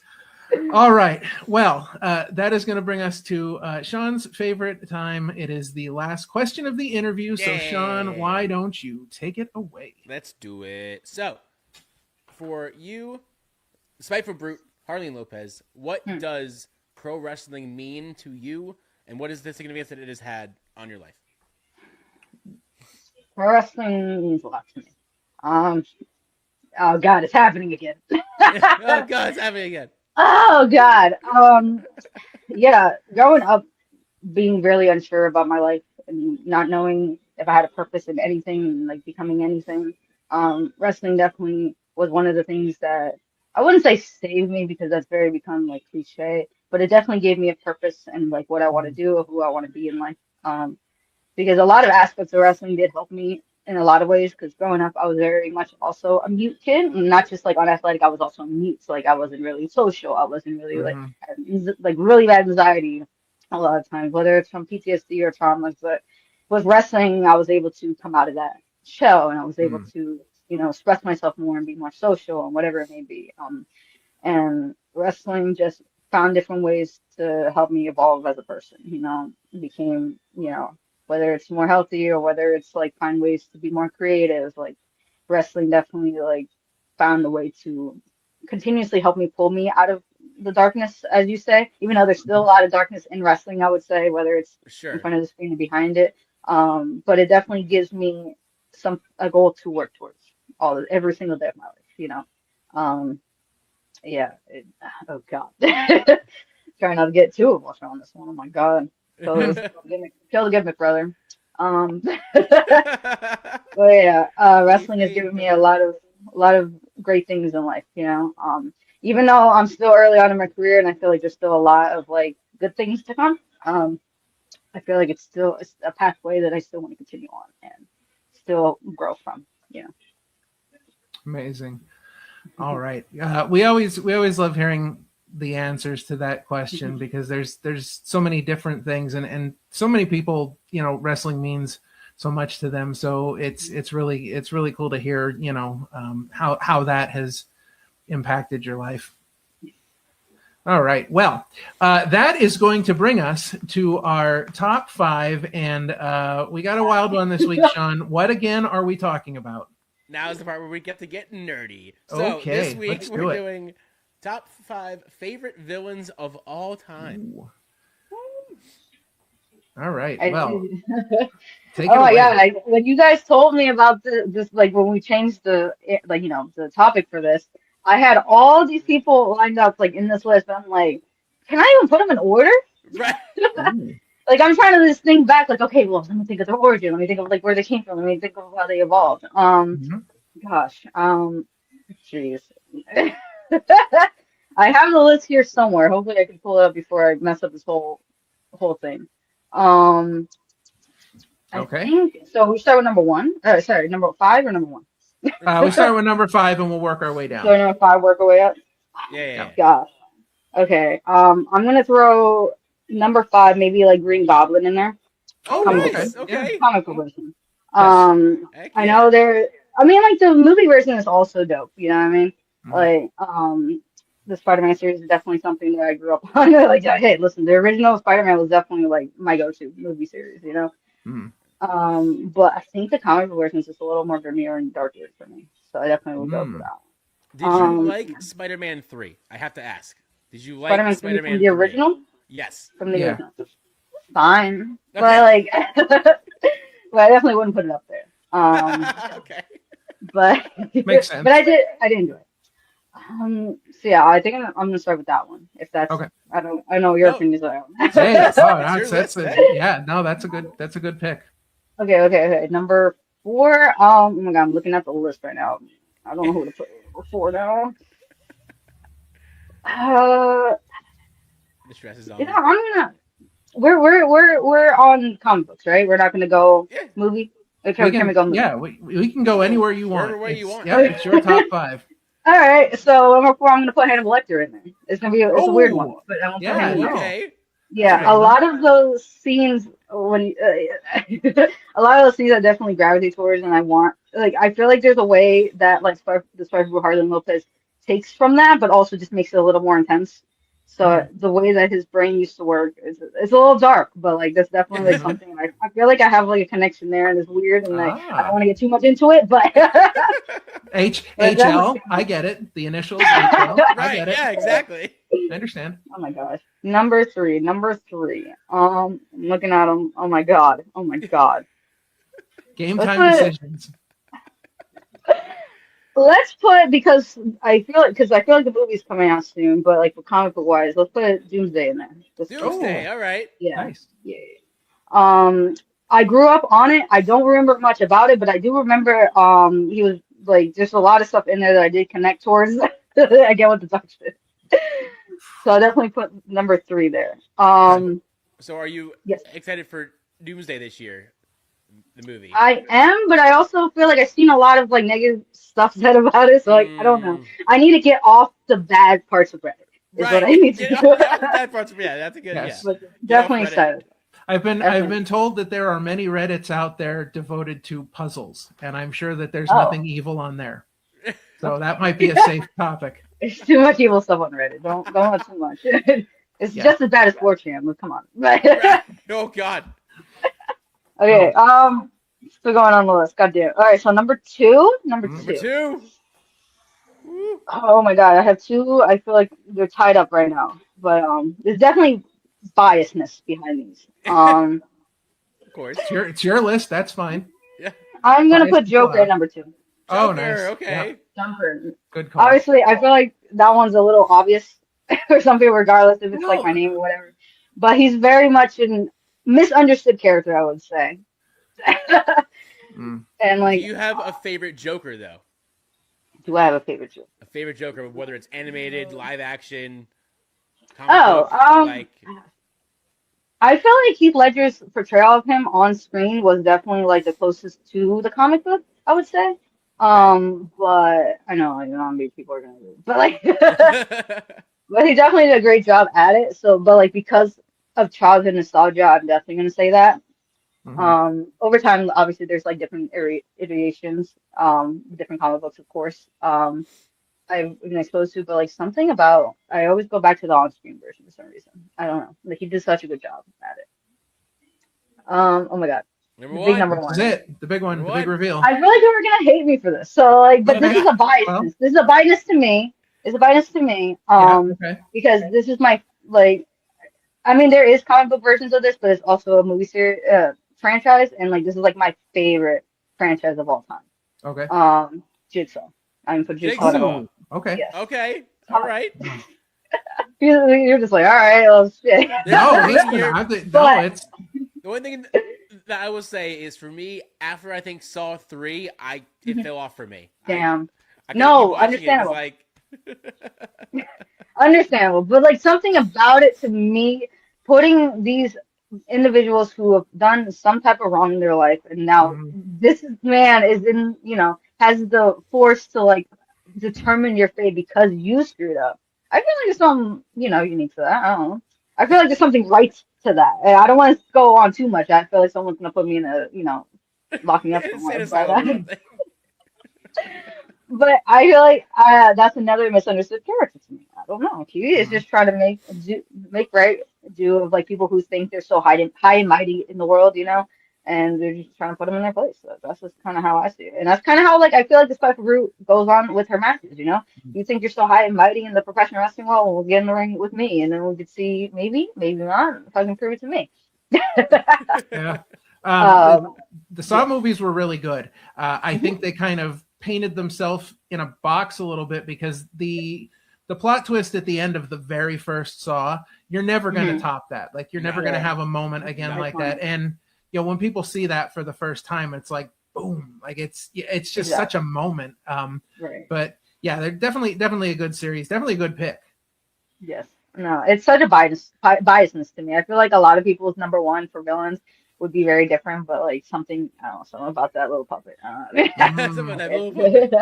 All right. Well, that is going to bring us to Sean's favorite time. It is the last question of the interview. So, Sean, Yay. why don't you take it away? Let's do it. So, for you, Spiteful Brute, Harleen Lopez, what Hmm. does pro wrestling mean to you, and what is the significance that it has had on your life? Pro wrestling means a lot to me. Um, oh God, it's happening again. Oh God, it's happening again. Oh God. Yeah, growing up being really unsure about my life and not knowing if I had a purpose in anything and like becoming anything. Wrestling definitely was one of the things that I wouldn't say saved me because that's very become like cliche, but it definitely gave me a purpose and like what I want to do or who I want to be in life. Because a lot of aspects of wrestling did help me in a lot of ways. Because growing up, I was very much also a mute kid, and not just like unathletic. I was also mute, so like I wasn't really social. I wasn't really Mm-hmm. like really bad anxiety a lot of times, whether it's from PTSD or traumas. But with wrestling, I was able to come out of that shell, and I was able to express myself more and be more social and whatever it may be. And wrestling just found different ways to help me evolve as a person. Became whether it's more healthy or whether it's like find ways to be more creative, like wrestling definitely like found a way to continuously help me pull me out of the darkness, as you say. Even though there's still a lot of darkness in wrestling, I would say, whether it's in Sure. front of the screen or behind it. But it definitely gives me a goal to work towards every single day of my life, you know. Um, yeah. Oh God. Trying not to get too emotional on this one. Oh my God. Kill the gimmick, brother. But yeah, wrestling has given me a lot of great things in life, you know. Even though I'm still early on in my career and I feel like there's still a lot of like good things to come, I feel like it's a pathway that I still want to continue on and still grow from, you know. Amazing. All right. We always love hearing the answers to that question because there's so many different things and so many people, you know, wrestling means so much to them. So it's really cool to hear, you know, how that has impacted your life. All right. Well, that is going to bring us to our top 5, and we got a wild one this week, Sean. What again are we talking about? Now is the part where we get to get nerdy. So Okay, this week let's we're do it. doing top 5 favorite villains of all time. Ooh. All right. I Well, did. take it Oh my away. God! When you guys told me about this, like when we changed the topic for this, I had all these people lined up like in this list. But I'm like, can I even put them in order? Right. Ooh. Like I'm trying to just think back. Like, okay, well, let me think of their origin. Let me think of like where they came from. Let me think of how they evolved. Mhm. Gosh, jeez. I have the list here somewhere. Hopefully, I can pull it up before I mess up this whole thing. I Okay. think so. We start with number 1. Sorry, number 5 or number 1? We start with number 5 and we'll work our way down. So number 5, work our way up. Yeah. Gosh. Okay. I'm gonna throw number 5, maybe like Green Goblin in there. Oh, Comic nice. book. Okay. Comic book version. Heck I yeah. know I mean, like the movie version is also dope. You know what I mean? Mhm. Like, the Spider-Man series is definitely something that I grew up on. Like, hey, listen, the original Spider-Man was definitely like my go-to movie series. You know? Mhm. But I think the comic book version is just a little more grimmier and darker for me. So I definitely would go for that Did you like Spider-Man 3? I have to ask. Did you like Spider-Man 3 Spider-Man from the original? Yes. From the Yeah. original. Fine. Okay. But like but I definitely wouldn't put it up there. Okay. Makes But sense. but I did enjoy it. So yeah, I think I'm gonna start with that one. If that's Okay. I know your No. opinions are. Hey, That's your that's list, yeah, no, that's a good pick. Okay. Number 4. Oh my God, I'm looking at the list right now. I don't know who to put number 4 now. The stress is on. You know, I'm gonna. We're on comic books, right? We're not gonna go Yeah. movie. Okay, can we go movie? Yeah, we can go anywhere you want. Wherever way you want. Yeah, it's your top 5. All right, so number 4, I'm gonna put Hannibal Lecter in there. It's a weird one, but I'm gonna put yeah, Hannibal. no. Okay. Yeah, Okay. a lot of those scenes when a lot of those scenes I definitely gravitate towards, and I feel like there's a way that like the Spider for Harleen Lopez takes from that, but also just makes it a little more intense. So the way that his brain used to work is it's a little dark, but like that's definitely like something I feel like I have like a connection there, and it's weird, and like I don't want to get too much into it, but HL, I get it. The initials HL, I Right. get it. Yeah. Exactly. I understand. Oh my gosh. Number three. I'm looking at them. Oh my God. Game Let's time put- decisions. Let's put because I feel like the movie's coming out soon, but like for comic book wise, let's put Doomsday in there. Doomsday. All right. Yeah. Nice. Yeah. I grew up on it. I don't remember much about it, but I do remember he was like there's a lot of stuff in there that I did connect towards. I get what the Dutch did. So I definitely put number 3 there. So are you Yes. excited for Doomsday this year? The movie. I am, but I also feel like I've seen a lot of like negative stuff said about it, so like I don't know. I need to get off the bad parts of Reddit. Is Right. what I need to do. That part's that's a good. Yes. Yeah. But definitely Reddit. excited. I've been told that there are many Reddits out there devoted to puzzles, and I'm sure that there's nothing evil on there. So that might be a safe topic. There's too much evil stuff on Reddit. Don't let too much. It's just as bad as 4chan, but come on. Oh God. Okay. Still going on the list. God damn. All right, so number two. Number two. Woo. Oh my God, I have two. I feel like they're tied up right now, but there's definitely biasness behind these. Of course. It's your list. That's fine. Yeah. I'm gonna Biased put people Joker at out. number two. Oh, Joker, nice. okay. Yeah, Jumper. good call. Obviously, I feel like that one's a little obvious for some people, regardless if it's like my name or whatever. But he's very much a misunderstood character, I would say. And like, Do you have a favorite Joker though? do I have a favorite Joker? A favorite Joker, whether it's animated, live action, Oh, like I feel like Heath Ledger's portrayal of him on screen was definitely like the closest to the comic book, I would say. But I know, like, maybe people are gonna do, but like, but he definitely did a great job at it. So, but like because of childhood nostalgia, I'm definitely gonna say that. Over time, obviously, there's like different iterations, different comic books, of course. I've been exposed to, but like something about I always go back to the on-screen version for some reason. I don't know. Like he did such a good job at it. Oh my God. number The one. big number one. This is it. The big one. The big reveal. I feel like you were gonna hate me for this. So like, but this is a bias. Well. This is a bias to me. It's a bias to me. Okay. Because this is my like. I mean, there is comic book versions of this, but it's also a movie series franchise, and like this is like my favorite franchise of all time. Okay. Jigsaw. I'm put Jigsaw. Jigsaw. Okay. Yes. Okay. All right. You're just like, all right, well, shit. No, Listen, listen, But- it's The one thing that I will say is for me, after I think Saw 3, it fell off for me. Damn. I couldn't No, keep watching understandable. It. It's like Understandable, but like something about it to me, putting these individuals who have done some type of wrong in their life, and now this man is in, has the force to like determine your fate because you screwed up. I feel like there's something, unique to that. I don't know. I feel like there's something right to that. And I don't want to go on too much. I feel like someone's gonna put me in a, lock me up somewhere. But I feel like that's another misunderstood character to me. I don't know. He is just trying to make right do of like people who think they're so high and mighty in the world, and they're just trying to put them in their place. So that's just kind of how I see it, and that's kind of how like I feel like this type of route goes on with her matches. You think you're so high and mighty in the professional wrestling world, well, we'll get in the ring with me, and then we could see maybe not if I can prove it to me. Yeah. The Saw movies were really good. I think they kind of painted themselves in a box a little bit because the plot twist at the end of the very first Saw, you're never going to top that. Like you're never going to have a moment again like that. And when people see that for the first time, it's like boom, like it's just such a moment. Right. But yeah, they're definitely a good series, definitely a good pick. Yes. No, it's such a biasness to me. I feel like a lot of people's number one for villains would be very different, but like something something about that little puppet. Something about that little puppet.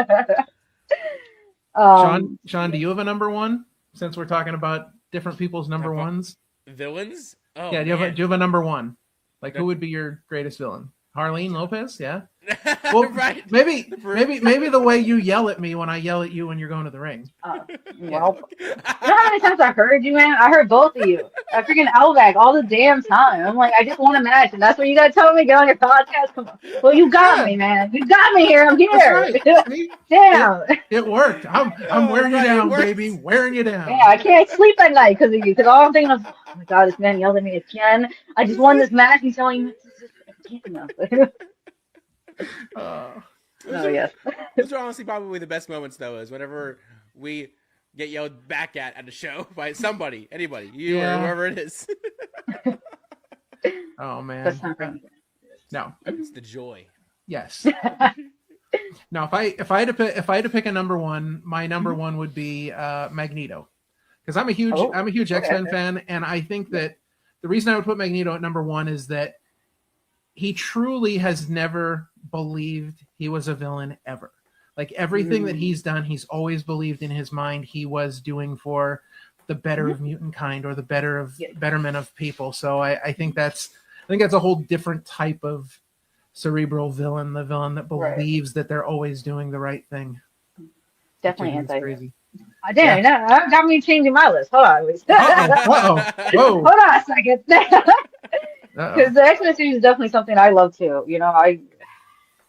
Sean, do you have a number one? Since we're talking about different people's number ones, Villains? Oh, yeah. Do you have a number one? Like who would be your greatest villain? Harleen Lopez, yeah. Well, right. Maybe the way you yell at me when I yell at you when you're going to the ring. Well, you know how many times I heard you, man? I heard both of you. I freaking LVAC all the damn time. I'm like, I just want a match, and that's what you gotta tell me. Get on your podcast. Come on. Well, you got me, man. You got me here. I'm here. That's right. Damn. It worked. I'm wearing you down, baby. Wearing you down. Yeah, I can't sleep at night because of you. Because all I'm thinking of, oh my God, this man yelled at me again. I just won this match. He's telling me I can't enough. Oh yes. Those are honestly probably the best moments, though, is whenever we get yelled back at a show by somebody, anybody, you or whoever it is. Oh man. That's not right. No. It's the joy. Yes. Now, if I had to pick a number one, my number one would be Magneto, because I'm a huge X-Men fan, and I think that the reason I would put Magneto at number one is that he truly has never believed he was a villain ever. Like everything that he's done, he's always believed in his mind he was doing for the better of mutant kind or the betterment of people. So I think that's a whole different type of cerebral villain, the villain that believes that they're always doing the right thing. Definitely anti. Crazy. Damn, that got me changing my list. Hold on. Uh-oh. Whoa. Hold on a second. Because the X-Men series is definitely something I love too.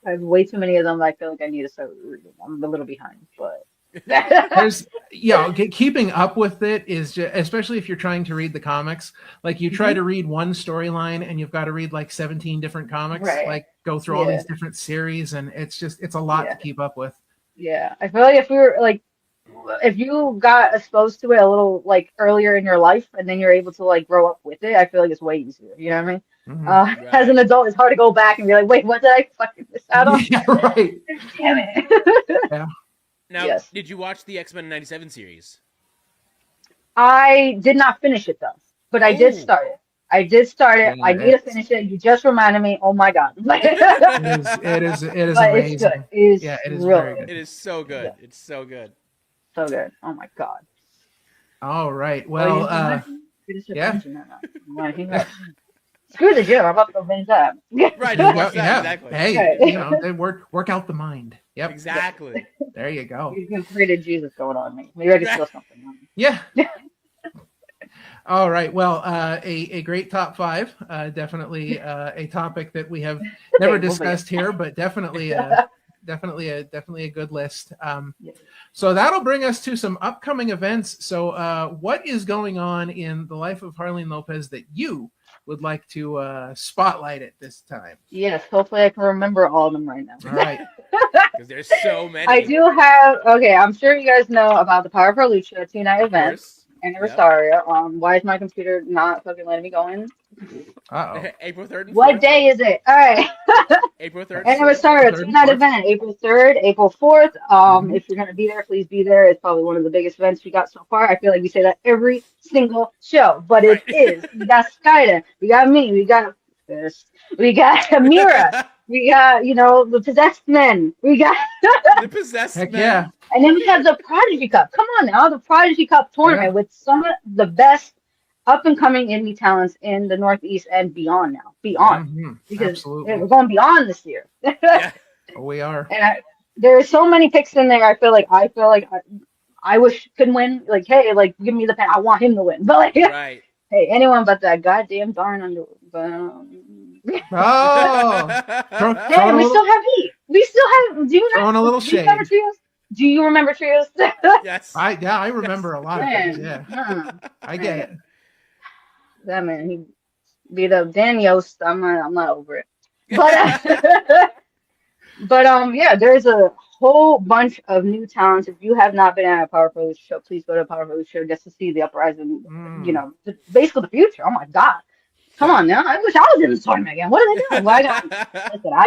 I have way too many of them. I feel like I need to start reading. I'm a little behind, but There's, keeping up with it is just, especially if you're trying to read the comics, like you try to read one storyline and you've got to read like 17 different comics, right. like go through all these different series, and it's a lot to keep up with. Yeah, I feel like if we were like, if you got exposed to it a little like earlier in your life, and then you're able to like grow up with it, I feel like it's way easier. You know what I mean? Mm-hmm. As an adult, it's hard to go back and be like, wait, what did I fucking miss out on? Yeah, right. Damn it. Yeah. Now, did you watch the X-Men '97 series? I did not finish it though, but I did start it. I need to finish it. You just reminded me. Oh my god! It is but amazing. It's good. It is really very good. It is so good. Yeah. It's so good. So good. Oh my god. All right. Well, Screw the gym. I'm about to go binge that. Right. Exactly. Hey, they work out the mind. Yep. Exactly. There you go. You can create Jesus going on me. Maybe I can steal something. Yeah. All right. Well, a great top 5. Definitely a topic that we have never discussed here, but definitely a good list. So that'll bring us to some upcoming events. So what is going on in the life of Harleen Lopez that you would like to spotlight at this time? Yes, hopefully I can remember all of them right now. All right. Because there's so many. I do have, I'm sure you guys know about the Power Pro Lucha 2-night event in Rosario. Why is my computer not fucking letting me go in? Uh-oh. April 3rd. What day is it? All right. April 3rd. And Rosario 2-night event, April 3rd, April 4th. If you're going to be there, please be there. It's probably one of the biggest events we got so far. I feel like we say that every single show, but it is. We got Skyda, we got me, we got Amira, we got, the Possessed Men, we got the Possessed Men. Yeah. And then we have the Prodigy Cup. Come on now, the Prodigy Cup tournament with some of the best up and coming indie talents in the Northeast and beyond now. Beyond. Because we're going beyond this year. We are. And there are so many picks in there. I feel like I wish could win. Like, hey, like give me the pen. I want him to win. But like, right. Hey, anyone but that goddamn darn under. Oh. Hey, we still have heat. We still have. Do you throwing a little shade. Do you remember trios? Yes. I remember a lot of things. Yeah. I get it. That man, he beat up Dan Yost. I'm not over it. But there's a whole bunch of new talents. If you have not been at a Power Pro Lucha show, please go to a Power Pro Lucha show just to see the uprising. Basically the future. Oh my god. Come on now. I wish I was in this tournament again. What are they doing? Well, I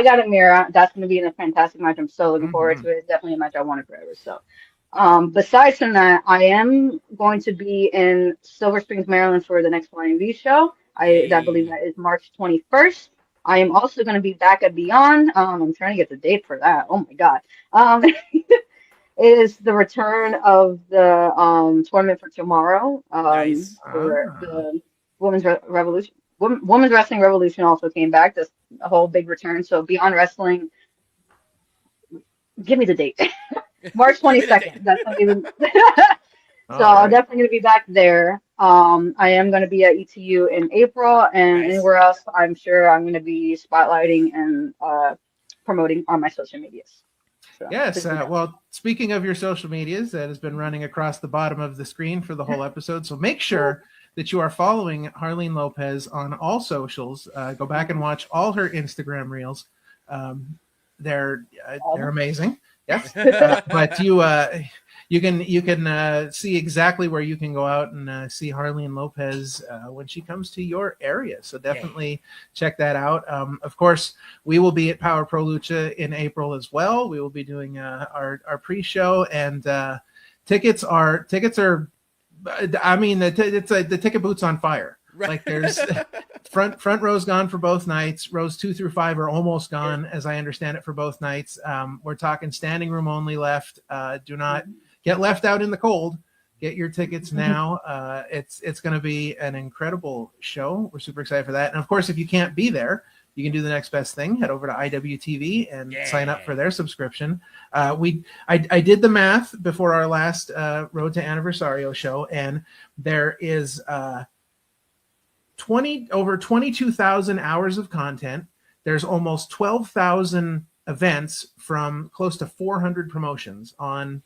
got Amira. That's going to be a fantastic match. I'm so looking forward to it. It's definitely a match I wanted forever. So, besides from that, I am going to be in Silver Springs, Maryland for the next YMV show. I believe that is March 21st. I am also going to be back at Beyond. I'm trying to get the date for that. Oh my god. It is the return of the tournament for tomorrow. For the Women's Revolution. Women's Wrestling Revolution also came back. That's a whole big return. So Beyond Wrestling, give me the date. March 22nd. That's not even. So I'm definitely going to be back there. I am going to be at ETU in April, and anywhere else, I'm sure I'm going to be spotlighting and promoting on my social medias. So, yes. Well, speaking of your social medias, that has been running across the bottom of the screen for the whole episode. So make sure that you are following Harleen Lopez on all socials. Go back and watch all her Instagram reels. They're amazing. Yes, but you can see exactly where you can go out and see Harleen Lopez when she comes to your area. So definitely check that out. Of course, we will be at Power Pro Lucha in April as well. We will be doing our pre-show, and tickets are. I mean, the ticket booth's on fire. Right. Like there's front row's gone for both nights. Rows 2 through 5 are almost gone, as I understand it, for both nights. We're talking standing room only left. Do not get left out in the cold. Get your tickets now. It's going to be an incredible show. We're super excited for that. And of course, if you can't be there, you can do the next best thing. Head over to IWTV and sign up for their subscription. I did the math before our last Road to Anniversario show, and there is over 22,000 hours of content. There's almost 12,000 events from close to 400 promotions on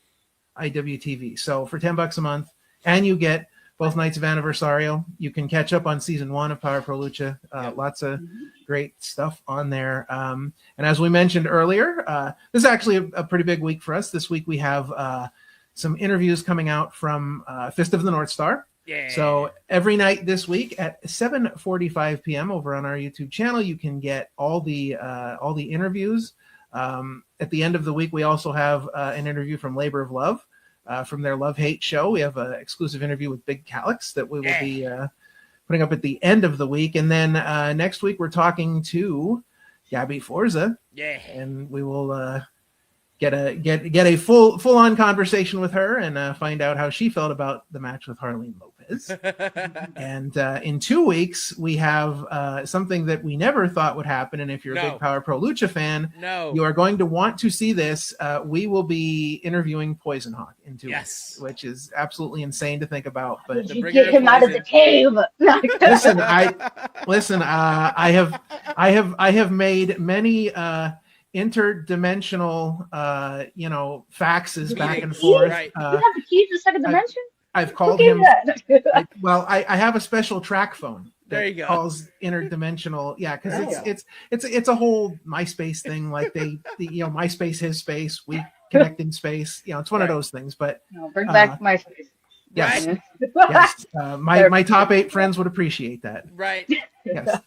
IWTV. So for $10 a month, and you get both nights of Anniversario, you can catch up on season 1 of Power Pro Lucha. Lots of great stuff on there. And as we mentioned earlier, this is actually a pretty big week for us. This week we have some interviews coming out from Fist of the North Star. Yeah. So every night this week at 7:45 p.m. over on our YouTube channel, you can get all the interviews. At the end of the week, we also have an interview from Labor of Love from their Love Hate show. We have an exclusive interview with Big Calyx that we will be putting up at the end of the week. And then next week, we're talking to Gabby Forza. Yeah. And we will get a full on conversation with her and find out how she felt about the match with Harleen Lopez. And in 2 weeks, we have something that we never thought would happen. And if you're a big Power Pro Lucha fan, you are going to want to see this. We will be interviewing Poison Hawk in 2 weeks, which is absolutely insane to think about. But you get him out of the cave. listen. I have made many interdimensional faxes back and forth. You have the keys to the second dimension? I've called him. I have a special track phone that calls interdimensional. Yeah, because it's a whole MySpace thing. Like MySpace, his space, we connect in space. It's one of those things. But bring back MySpace. Yes, yes. My top 8 friends would appreciate that. Right. Yes.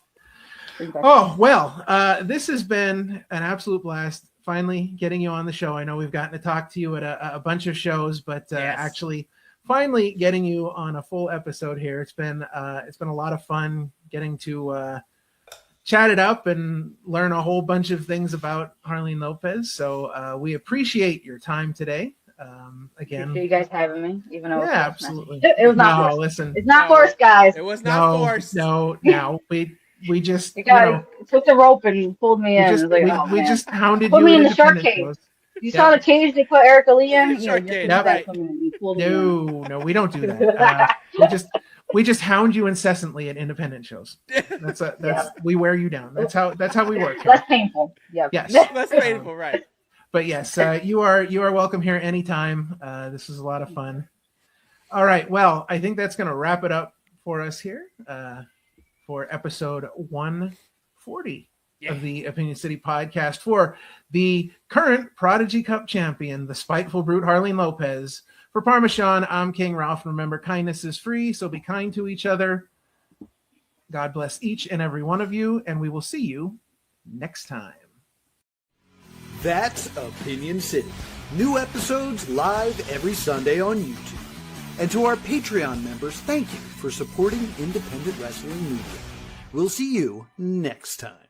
Oh, well, this has been an absolute blast. Finally getting you on the show. I know we've gotten to talk to you at a bunch of shows, but actually finally getting you on a full episode here. It's been a lot of fun getting to chat it up and learn a whole bunch of things about Harleen Lopez. So we appreciate your time today. Again, appreciate you guys having me, even though absolutely. It was not forced. Listen, it's not forced, guys. It was not forced. No, we just took the rope and pulled me in. We just hounded put you me in the shark cage. You saw the cage they put Erica Lee in? No, we don't do that. We just hound you incessantly at independent shows. We wear you down. That's how we work. Less painful. Yeah. Yes. Less painful, right. But yes, you are welcome here anytime. This is a lot of fun. All right. Well, I think that's going to wrap it up for us here for episode 140 of the Opinion City podcast for the current Prodigy Cup champion, the spiteful brute Harleen Lopez. For Parmesan, I'm King Ralph. Remember, kindness is free, so be kind to each other. God bless each and every one of you, and we will see you next time. That's Opinion City. New episodes live every Sunday on YouTube. And to our Patreon members, thank you for supporting independent wrestling media. We'll see you next time.